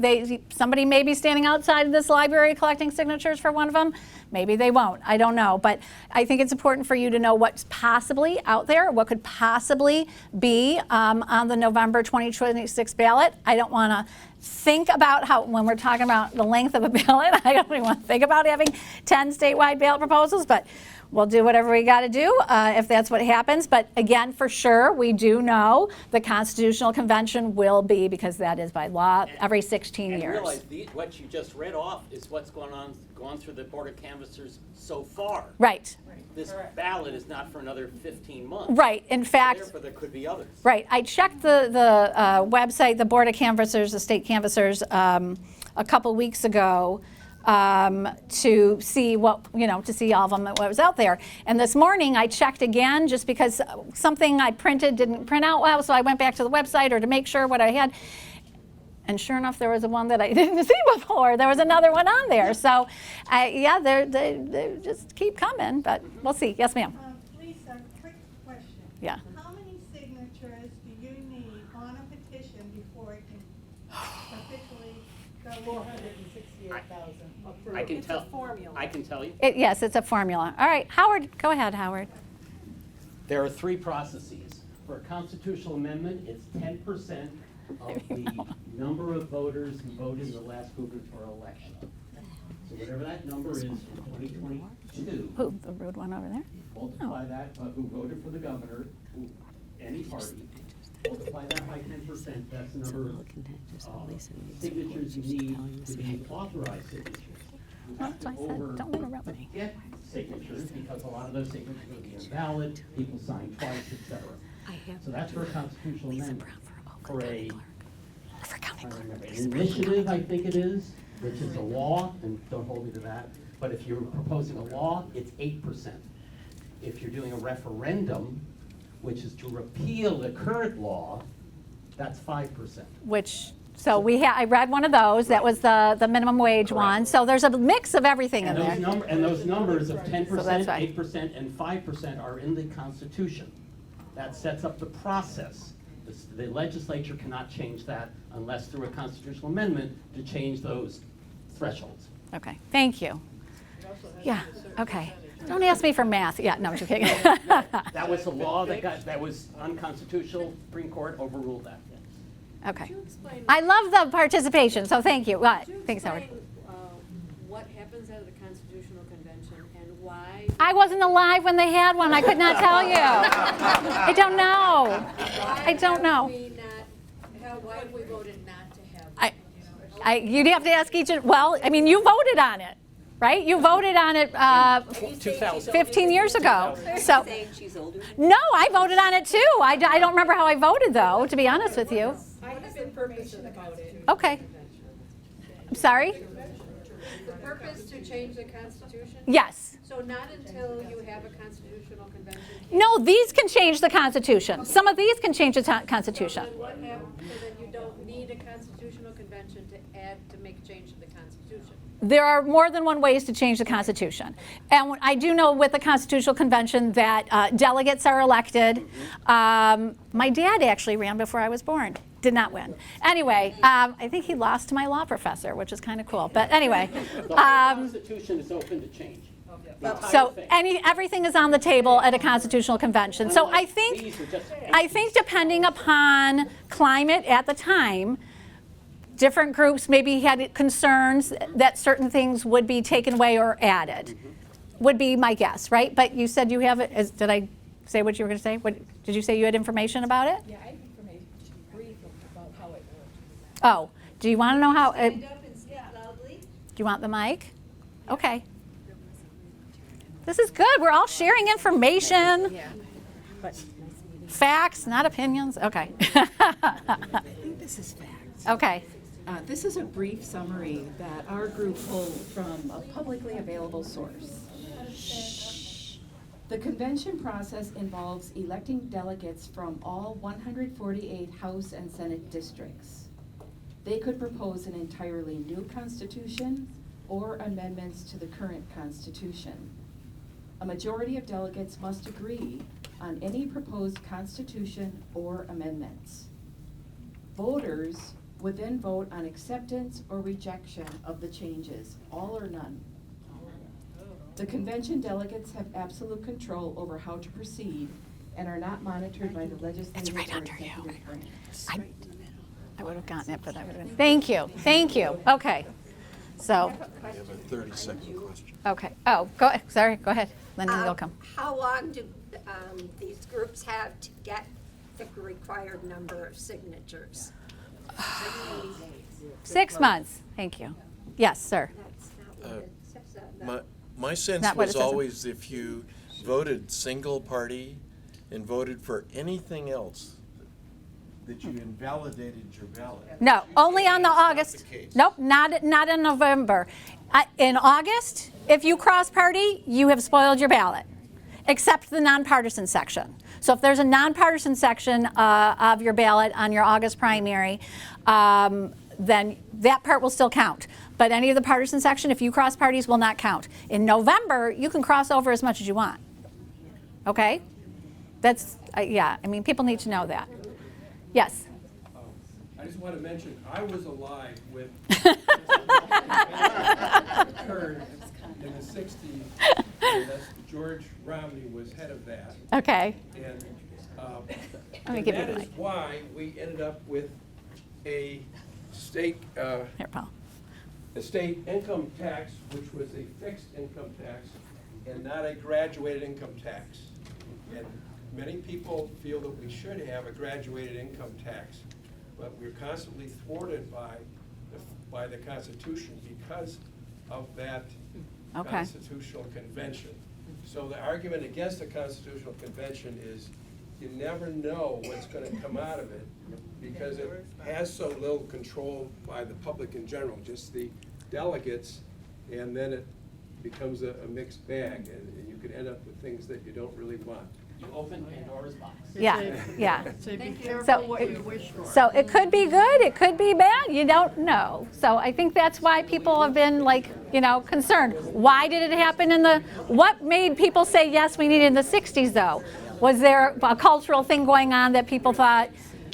Somebody may be standing outside of this library collecting signatures for one of them. Maybe they won't. I don't know. But I think it's important for you to know what's possibly out there, what could possibly be on the November 2026 ballot. I don't want to think about when we're talking about the length of a ballot, I don't even want to think about having 10 statewide ballot proposals, but we'll do whatever we got to do if that's what happens. But again, for sure, we do know the Constitutional Convention will be, because that is by law, every 16 And years. realize what you just read off is what's gone through the Board of Canvassers so far. Right. This ballot is not for another 15 months. Right. In fact, Therefore, there could be others. right. I checked the website, the Board of Canvassers, the state canvassers, a couple weeks ago to see to see all of them, what was out there. And this morning I checked again just because something I printed didn't print out well, so I went back to the website or to make sure what I had. And sure enough, there was a one that I didn't see before. There was another one on there. So, yeah, they just keep coming, but we'll see. Yes, ma'am. Lisa, quick question. Yeah. How many signatures do you need on a petition before it can officially go? 468,000. I can It's a tell. formula. I can tell you. Yes, it's a formula. All right, Howard, go ahead, Howard. There are 3 processes. For a constitutional amendment, it's 10% of the number of voters who voted in the last gubernatorial election. So whatever that number is in 2022, Who, the rude one over there? multiply that by who voted for the governor, any party, multiply that by 10%, that's the number of signatures you need to be authorized signatures. You have That's to what I said. Don't interrupt me. get signatures, because a lot of those signatures will be invalid, people sign twice, etc. So that's for a constitutional amendment. For a, an initiative, I think it is, which is a law, and don't hold me to that, but if you're proposing a law, it's 8%. If you're doing a referendum, which is to repeal the current law, that's 5%. Which, so I read one of those. That was the minimum wage one. So there's a mix of everything in there. And those numbers of 10%, So that's right. 8%, and 5% are in the Constitution. That sets up the process. The legislature cannot change that unless through a constitutional amendment to change those thresholds. Okay, thank you. Yeah, okay. Don't ask me for math. Yeah, no, I'm just kidding. That was a law that was unconstitutional. Supreme Court overruled that. Okay. Could you explain? I love the participation, so thank you. What? Could you Thanks, Howard. explain, what happens at the Constitutional Convention and why? I wasn't alive when they had one. I could not tell you. I don't know. I don't know. Why have we voted not to have? You'd have to ask each. Well, I mean, you voted on it, right? You voted on it 15 years ago. So, no, I voted on it too. I don't remember how I voted though, to be honest with you. I have information about it. Okay. I'm sorry? The purpose to change the Constitution? Yes. So not until you have a constitutional convention? No, these can change the Constitution. Some of these can change the Constitution. So then what happens, so then you don't need a constitutional convention to make a change to the Constitution? There are more than one ways to change the Constitution. And I do know with the Constitutional Convention that delegates are elected. My dad actually ran before I was born. Did not win. Anyway, I think he lost to my law professor, which is kind of cool. But anyway. The whole Constitution is open to change. The entire So thing. everything is on the table at a Constitutional Convention. So I think depending upon climate at the time, different groups maybe had concerns that certain things would be taken away or added, would be my guess, right? But you said you have it. Did I say what you were going to say? Did you say you had information about it? Yeah, I have information, brief about how it works. Oh, do you want to know how? Stand up and speak loudly. Do you want the mic? Okay. This is good. We're all sharing information. Yeah, but Facts, not opinions. Okay. I think this is facts. Okay. This is a brief summary that our group pulled from a publicly available source. The convention process involves electing delegates from all 148 House and Senate districts. They could propose an entirely new constitution or amendments to the current constitution. A majority of delegates must agree on any proposed constitution or amendments. Voters would then vote on acceptance or rejection of the changes, all or none. The convention delegates have absolute control over how to proceed and are not monitored by the legislative or executive branch. I would have gotten it, but I would have been. Thank you. Thank you. Okay. So, I have a 30-second question. okay. Oh, go, sorry, go ahead. Then you'll come. How long do these groups have to get the required number of signatures? 6 months. Thank you. Yes, sir. That's not what it says. My sense Not what it was says. always if you voted single party and voted for anything else, that you invalidated your ballot. No, only on the That's not August. the case. Nope, not in November. In August, if you cross-party, you have spoiled your ballot, except the nonpartisan section. So if there's a nonpartisan section of your ballot on your August primary, then that part will still count. But any of the partisan section, if you cross parties, will not count. In November, you can cross over as much as you want. Okay? That's, yeah, I mean, people need to know that. Yes? I just want to mention, I was alive when occurred in the 60s, and that's George Romney was head of that. Okay. And, Let me and give you that the is mic. why we ended up with a state, Here, Paul. a state income tax, which was a fixed income tax and not a graduated income tax. And many people feel that we should have a graduated income tax, but we're constantly thwarted by the Constitution because of that Okay. Constitutional Convention. So the argument against the Constitutional Convention is you never know what's going to come out of it because it has so little control by the public in general, just the delegates, and then it becomes a mixed bag, and you could end up with things that you don't really want. You open Pandora's box. Yeah, yeah. So be So careful what you wish for. So it could be good, it could be bad, you don't know. So I think that's why people have been like, concerned. Why did it happen what made people say, yes, we need it in the 60s though? Was there a cultural thing going on that people thought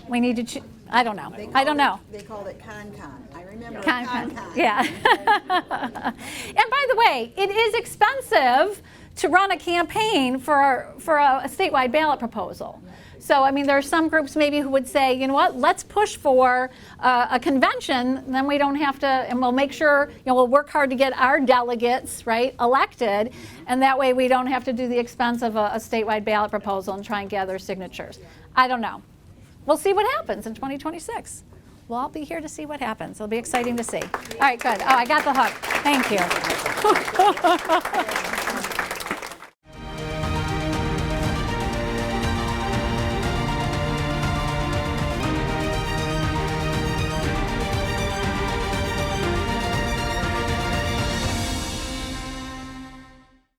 we need to, I don't know. I don't know. They called it con-con. I remember Con-con, con-con. yeah. And by the way, it is expensive to run a campaign for a statewide ballot proposal. So, I mean, there are some groups maybe who would say, you know what, let's push for a convention, then we don't have to, and we'll make sure, we'll work hard to get our delegates, right, elected, and that way we don't have to do the expense of a statewide ballot proposal and try and gather signatures. I don't know. We'll see what happens in 2026. We'll all be here to see what happens. It'll be exciting to see. All right, good. Oh, I got the hook. Thank you.